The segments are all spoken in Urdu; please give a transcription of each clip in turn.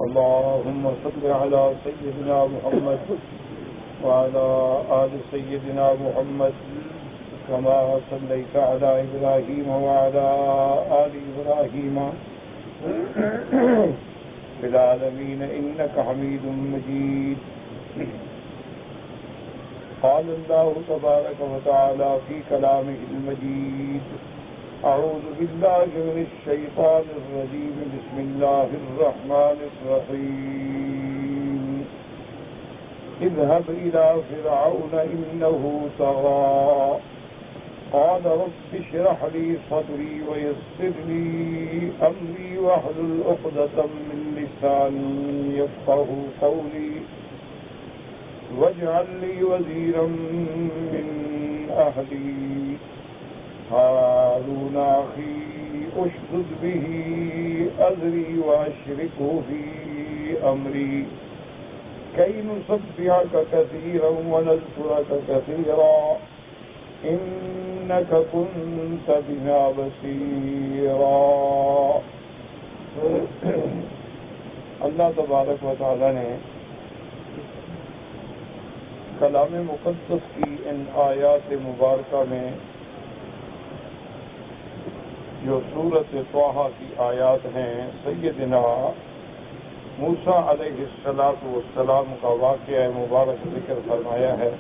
اللهم صل على سيدنا محمد وعلى آل سيدنا محمد كما صليت على إبراهيم وعلى آل إبراهيم في العالمين إنك حميد مجيد. قال الله تبارك وتعالى في كلامه المجيد: أعوذ بالله من الشيطان الرجيم. بسم الله الرحمن الرحيم. اذهب إلى فرعون إنه طغى قال رب اشرح لي صدري ويسر لي أمري واحلل عقدة من لساني يفقهوا قولي واجعل لي وزيرا من أهلي هارون أخي أشدد به أزري وأشركه في أمري كي نسبحك كثيرا ونذكرك كثيرا إنك كنت بنا بصيرا. اللہ تبارک و تعالی نے کلام مقدس کی ان آیات مبارکہ میں جو سورۃ طٰہٰ کی آیات ہیں سیدنا موسیٰ علیہ السلام کا واقعہ مبارک ذکر فرمایا ہے.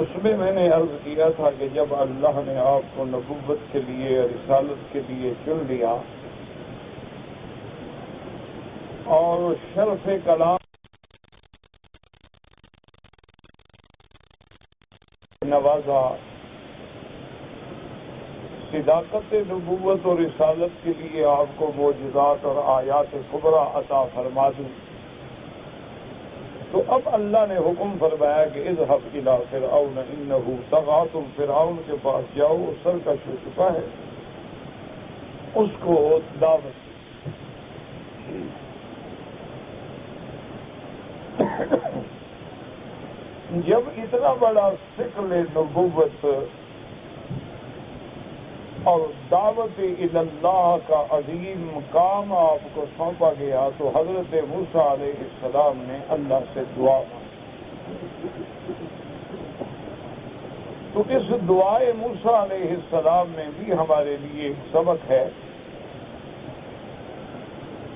اس میں نے عرض کیا تھا کہ جب اللہ نے آپ کو نبوت کے لیے رسالت کے لیے چن لیا اور شرف کلام نوازا، صداقت نبوت اور رسالت کے لیے آپ کو معجزات اور آیات کبریٰ عطا فرما دی، تو اب اللہ نے حکم فرمایا کہ اذهب الى فرعون انه طغى، تم فرعون کے پاس جاؤ، سرکش ہو چکا ہے، اس کو دعوت. جب اتنا بڑا ثقل نبوت اور دعوت اللہ کا عظیم کام آپ کو سونپا گیا تو حضرت موسیٰ علیہ السلام نے اللہ سے دعا مانگی. تو اس دعائے موسیٰ علیہ السلام میں بھی ہمارے لیے ایک سبق ہے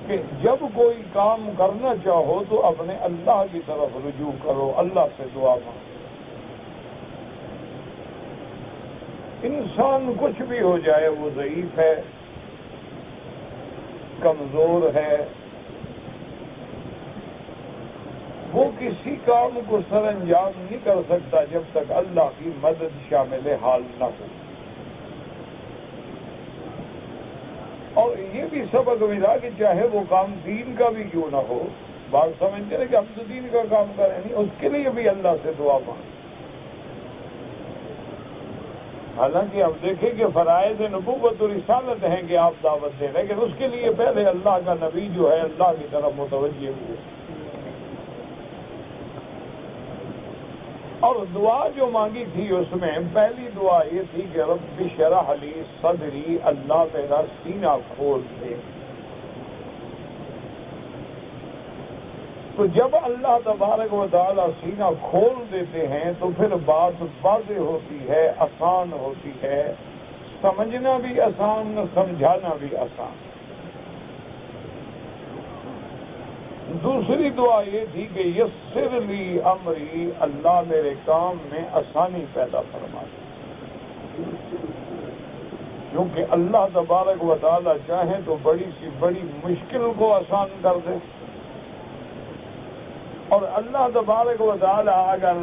کہ جب کوئی کام کرنا چاہو تو اپنے اللہ کی طرف رجوع کرو، اللہ سے دعا مانگو. انسان کچھ بھی ہو جائے، وہ ضعیف ہے، کمزور ہے، وہ کسی کام کو سر انجام نہیں کر سکتا جب تک اللہ کی مدد شامل حال نہ ہو. اور یہ بھی سبق ملا کہ چاہے وہ کام دین کا بھی کیوں نہ ہو، بات سمجھتے ہیں کہ ہم تو دین کا کام کریں نہیں، اس کے لیے بھی اللہ سے دعا مانگیں. حالانکہ اب دیکھیں کہ فرائض نبوت و رسالت ہیں کہ آپ دعوت دیں، لیکن اس کے لیے پہلے اللہ کا نبی جو ہے اللہ کی طرف متوجہ ہوئے. اور دعا جو مانگی تھی اس میں پہلی دعا یہ تھی کہ رب اشرح لی صدری، اللہ میرا سینہ کھول دے. تو جب اللہ تبارک و تعالی سینہ کھول دیتے ہیں تو پھر بات واضح ہوتی ہے، آسان ہوتی ہے، سمجھنا بھی آسان، سمجھانا بھی آسان. دوسری دعا یہ تھی کہ یسر لی امری، اللہ میرے کام میں آسانی پیدا فرما دے. کیونکہ اللہ تبارک و تعالی چاہیں تو بڑی سی بڑی مشکل کو آسان کر دے، اور اللہ تبارک و تعالی اگر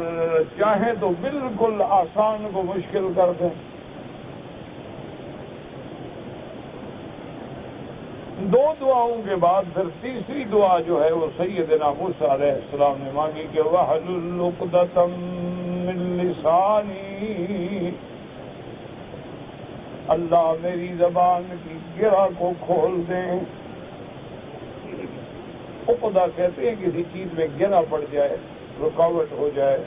چاہیں تو بالکل آسان کو مشکل کر دیں. دو دعاؤں کے بعد پھر تیسری دعا جو ہے وہ سیدنا موسیٰ علیہ السلام نے مانگی کہ وَاحْلُلْ عُقْدَةً مِّن لِّسَانِي، اللہ میری زبان کی گرہ کو کھول دیں. عقدہ کہتے ہیں کسی چیز میں گرہ پڑ جائے، رکاوٹ ہو جائے.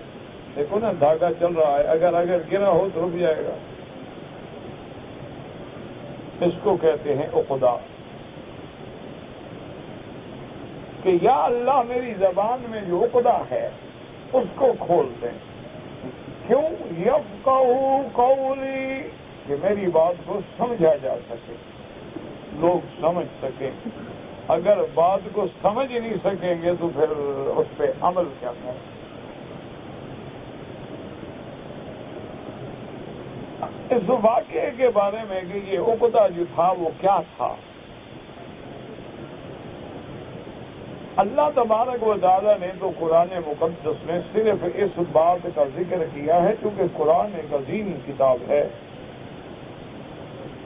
دیکھو نا دھاگا چل رہا ہے، اگر گرہ ہو تو رک جائے گا. اس کو کہتے ہیں عقدہ، کہ یا اللہ میری زبان میں جو عقدہ ہے اس کو کھول دیں. کیوں؟ یفقہوا قولی، کہ میری بات کو سمجھا جا سکے، لوگ سمجھ سکیں. اگر بات کو سمجھ نہیں سکیں گے تو پھر اس پہ عمل کیا کریں؟ اس واقعے کے بارے میں کہ یہ عقدہ جو تھا وہ کیا تھا، اللہ تبارک و تعالیٰ نے تو قرآن مقدس میں صرف اس بات کا ذکر کیا ہے، کیونکہ قرآن ایک عظیم کتاب ہے.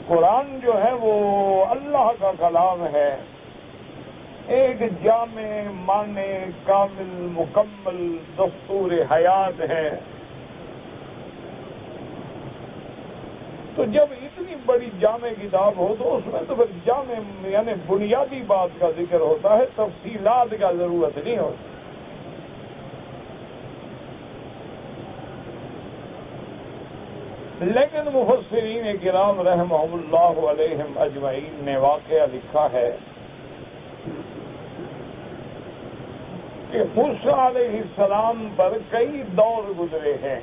قرآن جو ہے وہ اللہ کا کلام ہے، ایک جامع معنی کامل مکمل دستور حیات ہے. تو جب اتنی بڑی جامع کتاب ہو تو اس میں تو پھر جامع یعنی بنیادی بات کا ذکر ہوتا ہے، تفصیلات کا ضرورت نہیں ہوتی. لیکن مفسرین کرام رحمہم اللہ علیہم اجمعین نے واقعہ لکھا ہے کہ موسیٰ علیہ السلام پر کئی دور گزرے ہیں.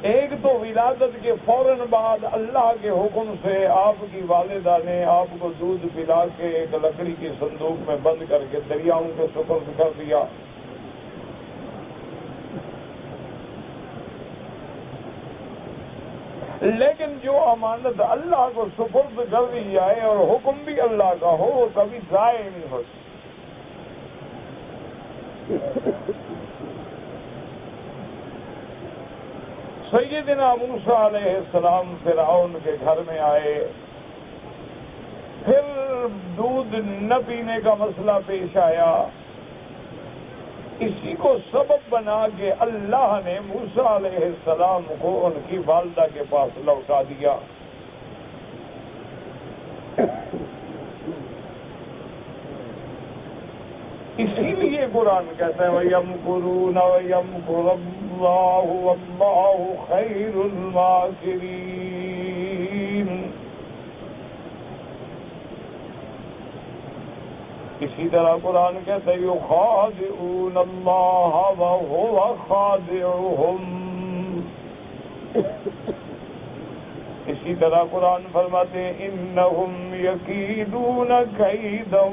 ایک تو ولادت کے فوراً بعد اللہ کے حکم سے آپ کی والدہ نے آپ کو دودھ پلا کے ایک لکڑی کی صندوق میں بند کر کے دریاؤں کے سپرد کر دیا. لیکن جو امانت اللہ کو سپرد کر دی جائے اور حکم بھی اللہ کا ہو وہ کبھی ضائع نہیں ہوتی. سیدنا موسیٰ علیہ السلام فرعون کے گھر میں آئے، پھر دودھ نہ پینے کا مسئلہ پیش آیا. اسی کو سبب بنا کے اللہ نے موسیٰ علیہ السلام کو ان کی والدہ کے پاس لوٹا دیا. اسی لیے قرآن کہتا ہے وَيَمْكُرُونَ وَيَمْكُرُ اللَّهُ وَاللَّهُ خَيْرُ الْمَاكِرِينَ. اسی طرح قرآن کہتا ہے يُخَادِعُونَ اللَّهَ وَهُوَ خَادِعُهُمْ. اسی طرح قرآن فرماتے ہیں إِنَّهُمْ يَكِيدُونَ كَيْدًا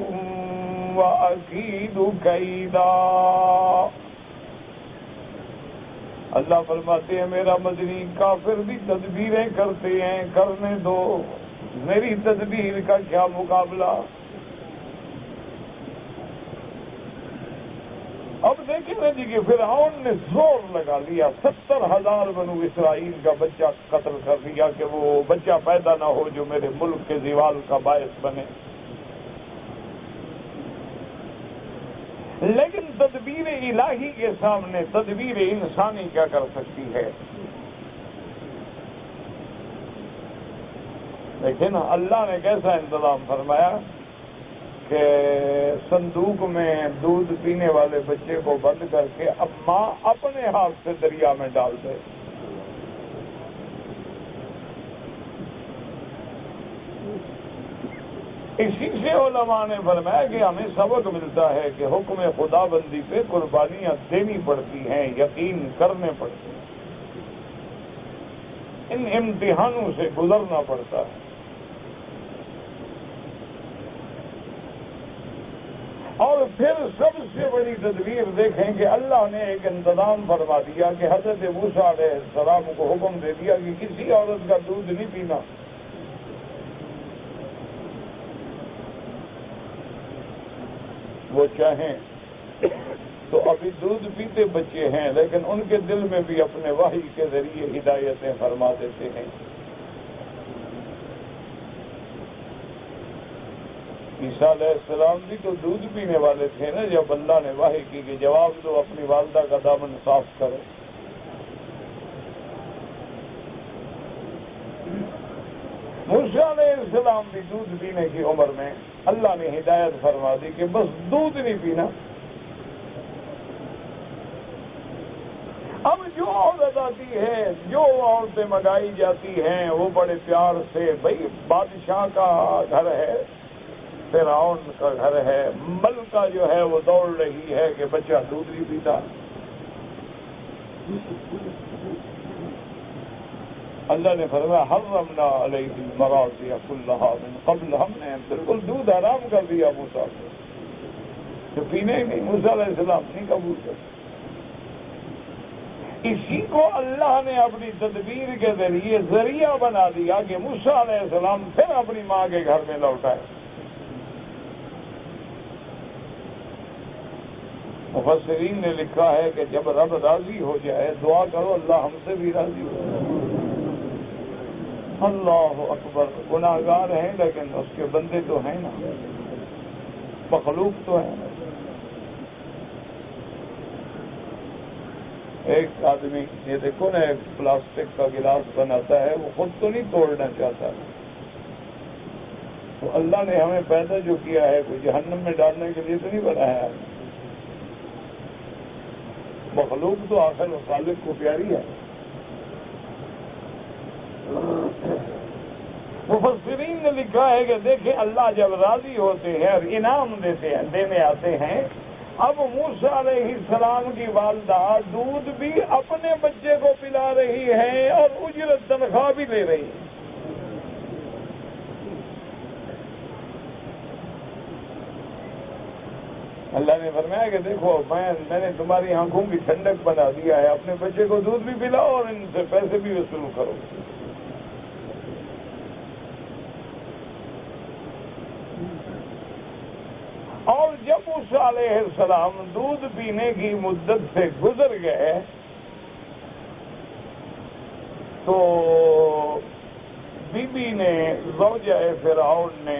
وَأَكِيدُ كَيْدًا. اللہ فرماتے ہیں میرا مدنی کافر بھی تدبیریں کرتے ہیں، کرنے دو، میری تدبیر کا کیا مقابلہ. اب دیکھیں نا جی کہ فرعون نے زور لگا لیا، 70,000 بنو اسرائیل کا بچہ قتل کر دیا کہ وہ بچہ پیدا نہ ہو جو میرے ملک کے زوال کا باعث بنے. لیکن تدبیر الہی کے سامنے تدبیر انسانی کیا کر سکتی ہے؟ دیکھیں نا اللہ نے کیسا انتظام فرمایا کہ صندوق میں دودھ پینے والے بچے کو بند کر کے اب ماں اپنے ہاتھ سے دریا میں ڈال دے. اسی سے علماء نے فرمایا کہ ہمیں سبق ملتا ہے کہ حکم خدا بندی پہ قربانیاں دینی پڑتی ہیں، یقین کرنے پڑتے ہیں، ان امتحانوں سے گزرنا پڑتا ہے. اور پھر سب سے بڑی تدبیر دیکھیں کہ اللہ نے ایک انتظام فرما دیا کہ حضرت موسیٰ علیہ السلام کو حکم دے دیا کہ کسی عورت کا دودھ نہیں پینا. وہ چاہیں تو ابھی دودھ پیتے بچے ہیں لیکن ان کے دل میں بھی اپنے وحی کے ذریعے ہدایتیں فرما دیتے ہیں. عیسیٰ علیہ السلام بھی تو دودھ پینے والے تھے نا، جب اللہ نے وحی کی کہ جواب دو اپنی والدہ کا دامن صاف کرو. موسیٰ علیہ السلام بھی دودھ پینے کی عمر میں اللہ نے ہدایت فرما دی کہ بس دودھ نہیں پینا. اب جو عورت جاتی ہے، جو عورتیں منگائی جاتی ہیں وہ بڑے پیار سے، بھئی بادشاہ کا گھر ہے، فرعون کا گھر ہے، ملکہ جو ہے وہ دوڑ رہی ہے کہ بچہ دودھ نہیں پیتا۔ اللہ نے فرمایا حرمنا علیہ المراضع کلھا من قبل، ہم نے بالکل دودھ حرام کر دیا موسیٰ کو، جو پینے ہی نہیں، موسیٰ علیہ السلام نہیں قبول کرتے۔ اسی کو اللہ نے اپنی تدبیر کے ذریعے ذریعہ بنا دیا کہ موسیٰ علیہ السلام پھر اپنی ماں کے گھر میں لوٹائے۔ مفسرین نے لکھا ہے کہ جب رب راضی ہو جائے دعا کرو اللہ ہم سے بھی راضی ہو جائے۔ اللہ اکبر، گناہگار ہیں لیکن اس کے بندے تو ہیں نا، مخلوق تو ہیں نا۔ ایک آدمی یہ دیکھو نا، ایک پلاسٹک کا گلاس بناتا ہے، وہ خود تو نہیں توڑنا چاہتا، تو اللہ نے ہمیں پیدا جو کیا ہے کوئی جہنم میں ڈالنے کے لیے تو نہیں بنایا ہے۔ مخلوق تو آخر خالق کو پیاری ہے۔ مفسرین نے لکھا ہے کہ دیکھیں اللہ جب راضی ہوتے ہیں اور انعام دینے آتے ہیں، اب موسیٰ علیہ السلام کی والدہ دودھ بھی اپنے بچے کو پلا رہی ہے اور اجرت تنخواہ بھی لے رہی ہے۔ اللہ نے فرمایا کہ دیکھو میں نے تمہاری آنکھوں کی ٹھنڈک بنا دیا ہے، اپنے بچے کو دودھ بھی پلاؤ اور ان سے پیسے بھی وصول کرو۔ اور جب موسیٰ علیہ السلام دودھ پینے کی مدت سے گزر گئے تو بی بی نے، زوجہ فرعون نے،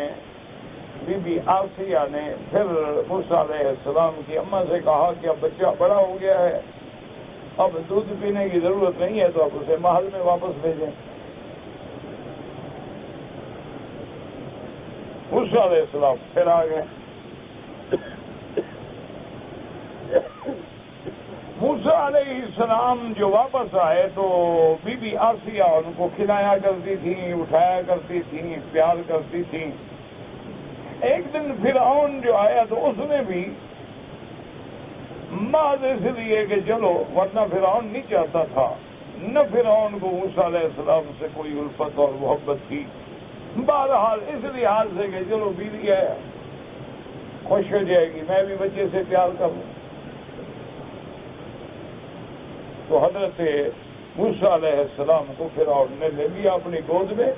بی بی آسیہ نے پھر موسیٰ علیہ السلام کی اماں سے کہا کہ اب بچہ بڑا ہو گیا ہے، اب دودھ پینے کی ضرورت نہیں ہے، تو اب اسے محل میں واپس بھیجیں۔ موسیٰ علیہ السلام پھر آ گئے۔ موسیٰ علیہ السلام جو واپس آئے تو بی بی آسیہ ان کو کھلایا کرتی تھیں، اٹھایا کرتی تھیں، پیار کرتی تھیں۔ ایک دن فرعون جو آیا تو اس نے بھی محض اس لیے کہ چلو، ورنہ فرعون نہیں چاہتا تھا، نہ فرعون کو موسیٰ علیہ السلام سے کوئی الفت اور محبت تھی، بہرحال اس لحاظ سے کہ چلو بیوی ہے خوش ہو جائے گی، میں بھی بچے سے پیار کروں، تو حضرت موسیٰ علیہ السلام کو فرعون نے لے لیا اپنی گود میں۔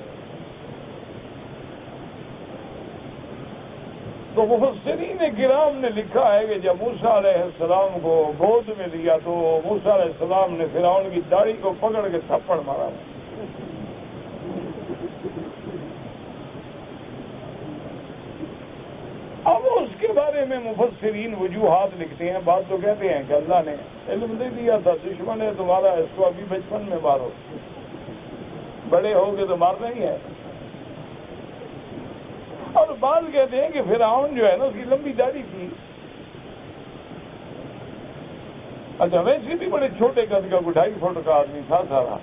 تو مفسرین کرام نے لکھا ہے کہ جب موسیٰ علیہ السلام کو گود میں لیا تو موسیٰ علیہ السلام نے فرعون کی داڑھی کو پکڑ کے تھپڑ مارا۔ اب اس کے بارے میں مفسرین وجوہات لکھتے ہیں، بات تو کہتے ہیں کہ اللہ نے علم دے دیا تھا، دشمن ہے تمہارا، اس کو ابھی بچپن میں مارو، بڑے ہو گے تو مارنا ہی ہے۔ اور بعض کہتے ہیں کہ فرعون جو ہے نا اس کی لمبی داڑھی تھی، اچھا ویسے بھی بڑے چھوٹے قد کا 2.5 فٹ کا آدمی تھا سارا،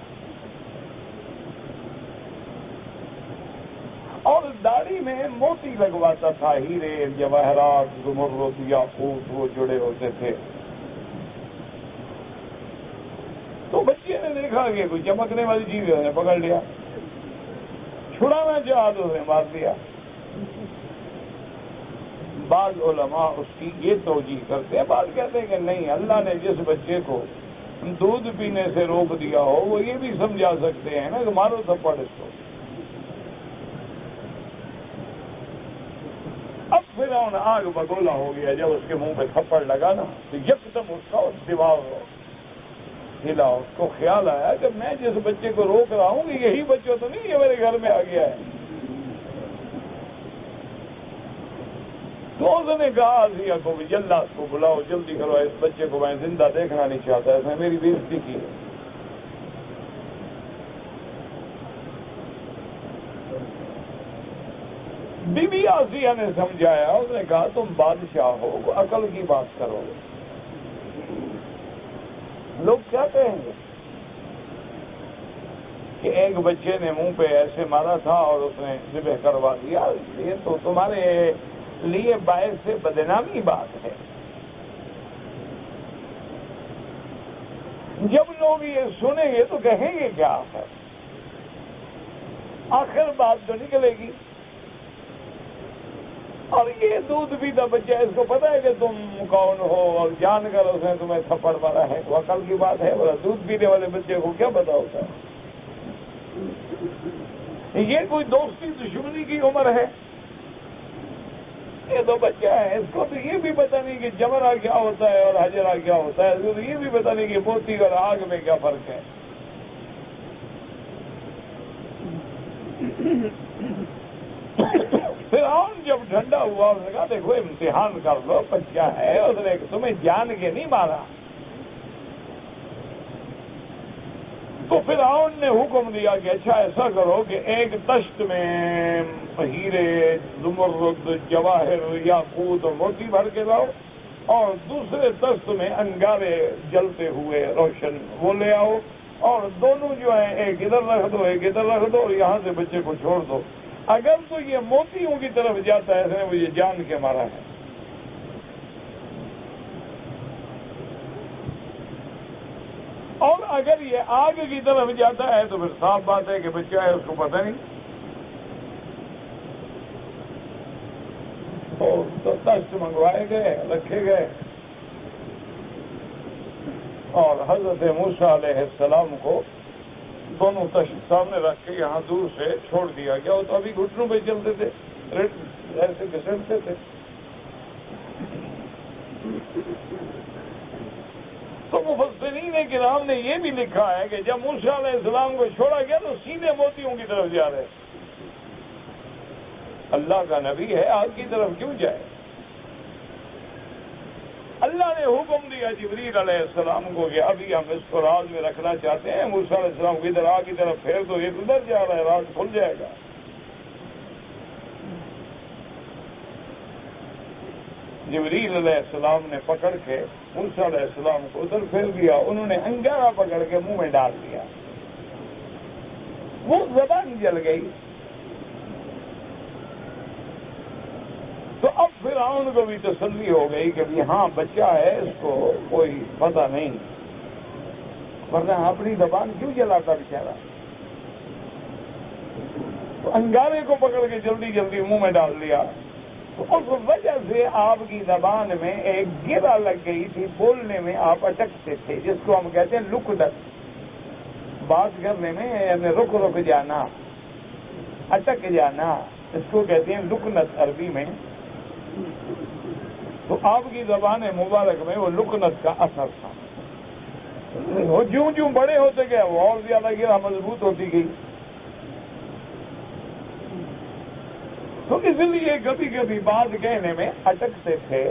اور داڑھی میں موتی لگواتا تھا، ہیرے جواہرات زمرد یاقوت وہ جڑے ہوتے تھے۔ تو بچے نے دیکھا کہ کوئی چمکنے والی چیز ہے، پکڑ لیا، چھڑانا چاہا تو اسے مار دیا۔ بعض علماء اس کی یہ توجیہ کرتے ہیں، بعض کہتے ہیں کہ نہیں، اللہ نے جس بچے کو دودھ پینے سے روک دیا ہو وہ یہ بھی سمجھا سکتے ہیں نا کہ مارو تھپڑ اس کو۔ اب فرعون آگ بگولا ہو گیا، جب اس کے منہ پہ تھپڑ لگا نا تو یکدم اس کا دماغ ہلا، اس کو خیال آیا کہ میں جس بچے کو روک رہا ہوں یہی بچہ تو نہیں یہ میرے گھر میں آ گیا ہے۔ تو اس نے کہا آسیہ کو بھی جلد کو بلاؤ، جلدی کرو، اس بچے کو میں زندہ دیکھنا نہیں چاہتا، اس نے میری بے عزتی کی ہے۔ بی بی آسیہ نے سمجھایا، اس نے کہا تم بادشاہ ہو، عقل کی بات کرو، لوگ کیا کہیں گے؟ کہ ایک بچے نے منہ پہ ایسے مارا تھا اور اس نے ذبح کروا دیا، یہ تو تمہارے لیے باعث بدنامی بات ہے۔ جب لوگ یہ سنیں گے تو کہیں گے کیا ہے، آخر بات تو نکلے گی۔ اور یہ دودھ پیتا بچہ، اس کو پتا ہے کہ تم کون ہو اور جان کر اس نے تمہیں تھپڑ مارا ہے، وہ عقل کی بات ہے؟ بولا دودھ پینے والے بچے کو کیا پتا ہوتا ہے؟ یہ کوئی دوستی دشمنی کی عمر ہے؟ یہ تو بچہ ہے، اس کو تو یہ بھی پتا نہیں کہ جمرہ کیا ہوتا ہے اور حجرہ کیا ہوتا ہے، اس کو تو یہ بھی پتا نہیں کہ موتی اور آگ میں کیا فرق ہے۔ فرعون جب ٹھنڈا ہوا اس نے کہا دیکھو امتحان کر لو، بچہ ہے، اس نے تمہیں جان کے نہیں مارا۔ تو فرعون نے حکم دیا کہ اچھا ایسا کرو کہ ایک تشت میں ہیرے، زمرد، جواہر، یاقوت اور موتی بھر کے لاؤ، اور دوسرے تشت میں انگارے جلتے ہوئے روشن وہ لے آؤ، اور دونوں جو ہیں ایک ادھر رکھ دو ایک ادھر رکھ دو، اور یہاں سے بچے کو چھوڑ دو۔ اگر تو یہ موتیوں کی طرف جاتا ہے اس نے مجھے جان کے مارا ہے، اور اگر یہ آگ کی طرف جاتا ہے تو پھر صاف بات ہے کہ بچہ ہے، اس کو پتہ نہیں۔ تو تشت منگوائے گئے، رکھے گئے، اور حضرت موسیٰ علیہ السلام کو دونوں تشت سامنے رکھ کے یہاں دور سے چھوڑ دیا گیا۔ وہ تو ابھی گھٹنوں پہ چلتے تھے، ایسے گھسٹتے تھے۔ تو مفسرین کرام نے یہ بھی لکھا ہے کہ جب موسیٰ علیہ السلام کو چھوڑا گیا تو سیدھے موتیوں کی طرف جا رہے۔ اللہ کا نبی ہے، آگ کی طرف کیوں جائے؟ اللہ نے حکم دیا جبریل علیہ السلام کو کہ ابھی ہم اس کو راز میں رکھنا چاہتے ہیں، موسیٰ علیہ السلام کی ادھر آگ کی طرف پھیر دو، یہ ادھر جا رہا ہے، راز کھل جائے گا۔ جبریل علیہ السلام نے پکڑ کے موسیٰ علیہ السلام کو ادھر پھیر دیا، انہوں نے انگارہ پکڑ کے منہ میں ڈال دیا، وہ زبان جل گئی۔ تو اب فرعون کو بھی تسلی ہو گئی کہ ہاں بچہ ہے، اس کو کوئی پتہ نہیں، ورنہ اپنی زبان کیوں جلاتا بیچارہ؟ تو انگارے کو پکڑ کے جلدی جلدی منہ میں ڈال دیا۔ تو اس وجہ سے آپ کی زبان میں ایک گرہ لگ گئی تھی، بولنے میں آپ اٹکتے تھے، جس کو ہم کہتے ہیں لکدت، بات کرنے میں یعنی رک رک جانا، اٹک جانا، اس کو کہتے ہیں لکنت عربی میں۔ تو آپ کی زبان مبارک میں وہ لکنت کا اثر تھا، وہ جوں جوں بڑے ہوتے گئے وہ اور زیادہ گرہ مضبوط ہوتی گئی۔ تو اس لیے کبھی کبھی بات کہنے میں اٹکتے تھے۔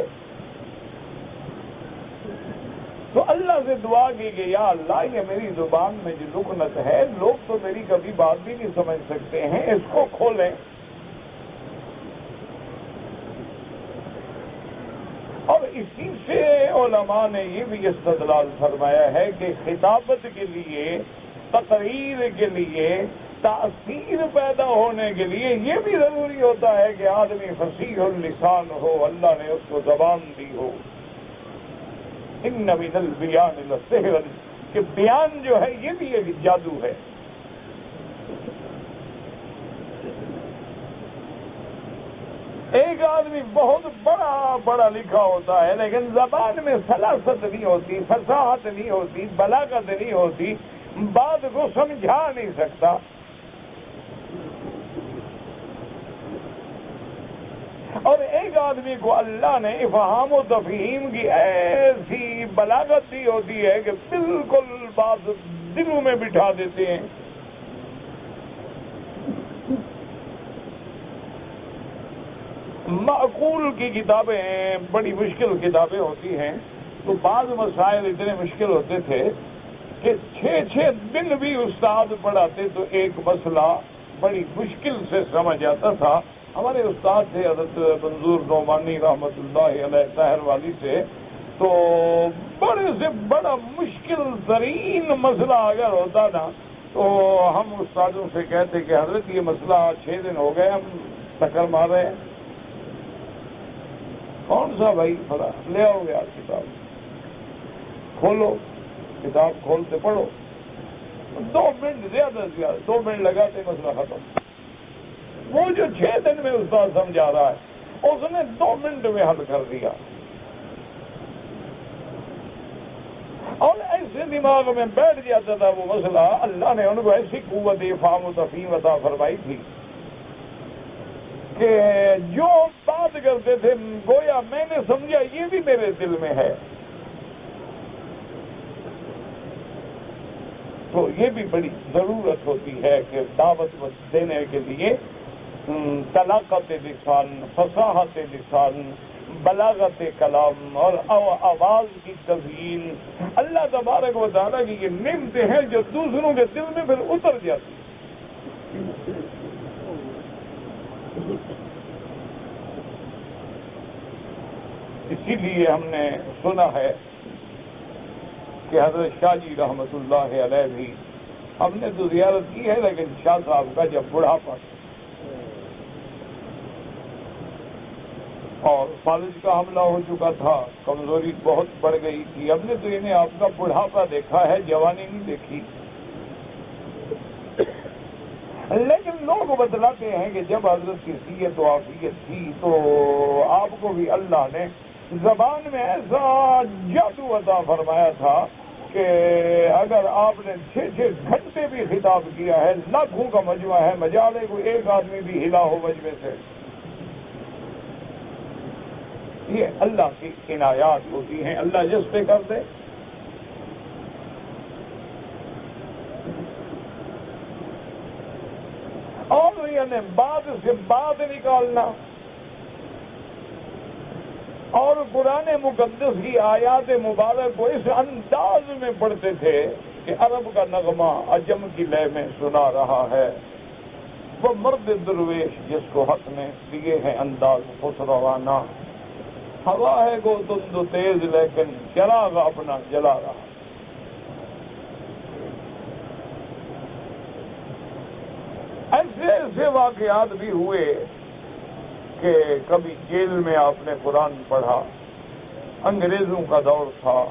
تو اللہ سے دعا کی کہ یا اللہ یہ میری زبان میں جو لکنت ہے، لوگ تو میری کبھی بات بھی نہیں سمجھ سکتے ہیں، اس کو کھولیں۔ اور اسی سے علماء نے یہ بھی استدلال فرمایا ہے کہ خطابت کے لیے، تقریر کے لیے، تاثیر پیدا ہونے کے لیے یہ بھی ضروری ہوتا ہے کہ آدمی فصیح اللسان ہو، اللہ نے اس کو زبان دی ہو۔ ان من البیان لسحر، کہ بیان جو ہے یہ بھی ایک جادو ہے۔ ایک آدمی بہت بڑا بڑا لکھا ہوتا ہے لیکن زبان میں سلاست نہیں ہوتی، فصاحت نہیں ہوتی، بلاغت نہیں ہوتی، بات کو سمجھا نہیں سکتا۔ اور ایک آدمی کو اللہ نے افہام و تفہیم کی ایسی بلاغت دی ہوتی ہے کہ بالکل بات دلوں میں بٹھا دیتے ہیں۔ معقول کی کتابیں بڑی مشکل کتابیں ہوتی ہیں، تو بعض مسائل اتنے مشکل ہوتے تھے کہ 6 دن بھی استاد پڑھاتے تو ایک مسئلہ بڑی مشکل سے سمجھ آتا تھا۔ ہمارے استاد تھے حضرت منظور نعمانی رحمۃ اللہ علیہ طاہر والی سے، تو بڑے سے بڑا مشکل ترین مسئلہ اگر ہوتا نا تو ہم استادوں سے کہتے کہ حضرت یہ مسئلہ 6 دن ہو گئے ہم ٹکر مار رہے ہیں. کون سا بھائی پڑا لے آؤ گے آپ کتاب کھولو, کتاب کھولتے پڑھو, 2 منٹ زیادہ سے زیادہ 2 منٹ لگاتے مسئلہ ختم. وہ جو 6 دن میں استاد سمجھا رہا ہے اس نے 2 منٹ میں حل کر دیا. اور ایسے دماغ میں بیٹھ جاتا تھا وہ مسئلہ. اللہ نے ان کو ایسی قوت فہم و تفہیم عطا فرمائی تھی کہ جو بات کرتے تھے گویا میں نے سمجھا یہ بھی میرے دل میں ہے. تو یہ بھی بڑی ضرورت ہوتی ہے کہ دعوت دینے کے لیے طلاقت لسان, فصاحت لسان, بلاغت کلام اور آواز کی تزئین. اللہ تبارک و تعالیٰ کی یہ نعمتیں ہیں جو دوسروں کے دل میں پھر اتر جاتی. اسی لیے ہم نے سنا ہے کہ حضرت شاہ جی رحمت اللہ علیہ بھی, ہم نے تو زیارت کی ہے لیکن شاہ صاحب کا جب بڑھاپا اور فالج کا حملہ ہو چکا تھا, کمزوری بہت بڑھ گئی تھی. ہم نے تو انہیں آپ کا بڑھاپا دیکھا ہے, جوانی نہیں دیکھی. لیکن لوگ بتلاتے ہیں کہ جب حضرت کی صحت و عافیت تھی تو آپ کو بھی اللہ نے زبان میں ایسا جادو عطا فرمایا تھا کہ اگر آپ نے 6 گھنٹے بھی خطاب کیا ہے, لاکھوں کا مجمع ہے, مجالے کو ایک آدمی بھی ہلا ہو مجمع سے. یہ اللہ کی عنایات ہوتی ہیں, اللہ جس پہ کر دے. اور یعنی بات سے بات نکالنا. اور قرآن مقدس کی آیات مبارک کو اس انداز میں پڑھتے تھے کہ عرب کا نغمہ عجم کی لے میں سنا رہا ہے. وہ مرد درویش جس کو حق نے دیے ہیں انداز خسروانہ. ہوا ہے گو تند تیز لیکن چراغ اپنا جلا رہا. ایسے ایسے واقعات بھی ہوئے کہ کبھی جیل میں آپ نے قرآن پڑھا, انگریزوں کا دور تھا,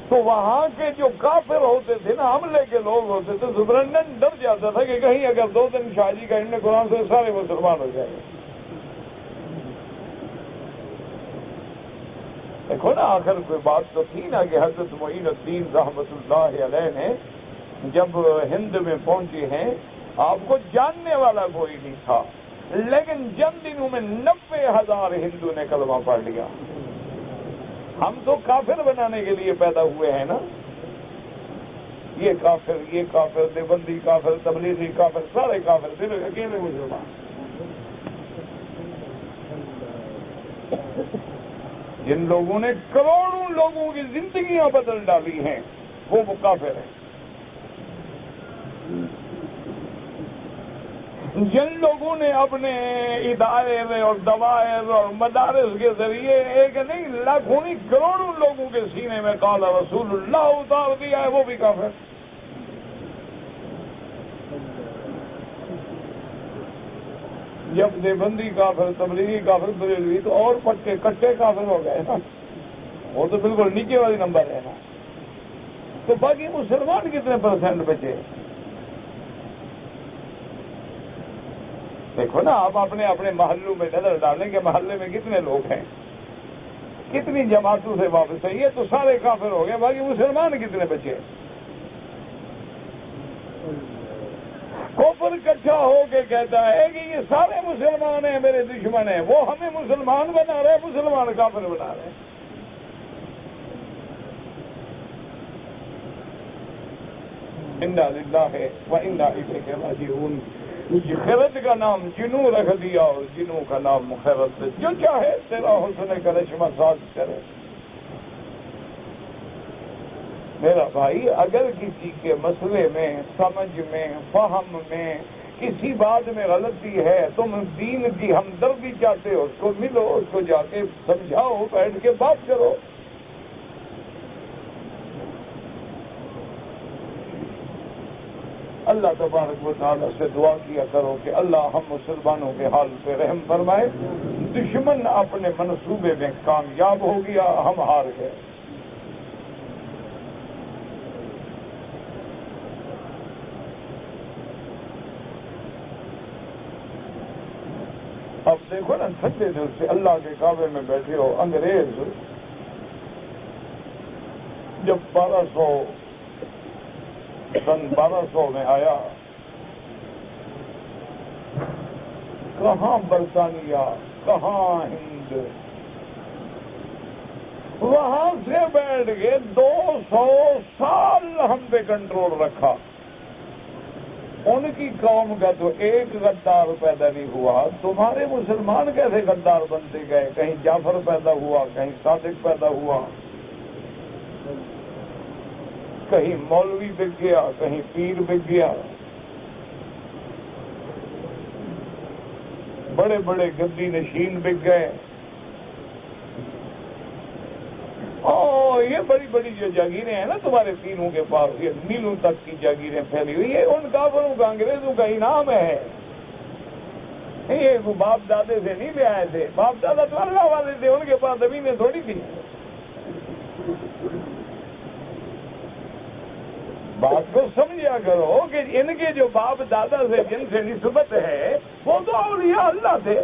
تو وہاں کے جو کافر ہوتے تھے نا, حملے کے لوگ ہوتے تھے, سپرنٹینڈنٹ ڈر جاتا تھا کہ کہیں اگر 2 دن شاہ جی کا انہیں قرآن سے سارے مسلمان ہو جائیں. دیکھو نا آخر کوئی بات تو تھی نا کہ حضرت معین الدین رحمت اللہ علیہ نے جب ہند میں پہنچے ہیں, آپ کو جاننے والا کوئی نہیں تھا, لیکن چند دنوں میں 90,000 ہندو نے کلمہ پڑھ لیا. ہم تو کافر بنانے کے لیے پیدا ہوئے ہیں نا, یہ کافر, دیوبندی کافر, تبلیغی کافر, سارے کافر, صرف اکیلے مسلمان. جن لوگوں نے کروڑوں لوگوں کی زندگیاں بدل ڈالی ہیں وہ کافر ہیں. جن لوگوں نے اپنے ادارے اور دوائر اور مدارس کے ذریعے ایک نہیں لاکھوں نہیں کروڑوں لوگوں کے سینے میں قال رسول اللہ اتار دیا ہے وہ بھی کافر. جب دیوبندی کافر, تبلیغی کافر, بریلوی تو اور پٹے کٹے کافر ہو گئے نا, وہ تو بالکل نیچے والی نمبر ہے نا. تو باقی مسلمان کتنے % بچے؟ دیکھو نا آپ اپنے محلوں میں نظر ڈالیں کہ محلے میں کتنے لوگ ہیں, کتنی جماعتوں سے واپس ہے. یہ تو سارے کافر ہو گئے, باقی مسلمان کتنے بچے؟ کفر اکٹھا ہو کے کہتا ہے کہ یہ سارے مسلمان ہیں میرے دشمن ہیں, وہ ہمیں مسلمان بنا رہے, مسلمان کافر بنا رہے. انا للہ و انا الیہ راجعون. خیرت کا نام جنوں رکھ دیا اور جنوں کا نام خیرت سے, جو چاہے تیرا حسن کرشمہ ساز کرے. میرا بھائی اگر کسی کے مسئلے میں, سمجھ میں, فہم میں, کسی بات میں غلطی ہے, تم دین کی ہمدردی چاہتے ہو, اس کو ملو, اس کو جا کے سمجھاؤ, بیٹھ کے بات کرو. اللہ تبارک و تعالیٰ سے دعا کیا کرو کہ اللہ ہم مسلمانوں کے حال پہ رحم فرمائے. دشمن اپنے منصوبے میں کامیاب ہو گیا، ہم ہار گئے. اب دیکھو نا، سچے دل سے اللہ کے کعبے میں بیٹھے ہو. انگریز جب سن 1200 میں آیا، کہاں برطانیہ، کہاں ہند، وہاں سے بیٹھ کے 200 سال ہم پہ کنٹرول رکھا. ان کی قوم کا تو ایک غدار پیدا نہیں ہوا. تمہارے مسلمان کیسے غدار بنتے گئے؟ کہیں جعفر پیدا ہوا، کہیں صادق پیدا ہوا، کہیں مولوی بک گیا، کہیں پیر بک گیا. بڑے بڑے گدی نشین بک گئے. یہ بڑی بڑی جو جاگیریں ہیں نا تمہارے تینوں کے پاس، یہ میلوں تک کی جاگیریں پھیلی ہوئی، یہ ان کافروں کا، انگریزوں کا انعام ہے. یہ باپ دادے سے نہیں لے آئے تھے. باپ دادا تو اللہ والے تھے، ان کے پاس زمینیں تھوڑی تھی. بات کو سمجھا کرو کہ ان کے جو باپ دادا سے جن سے نسبت ہے وہ تو اولیاء اللہ تھے،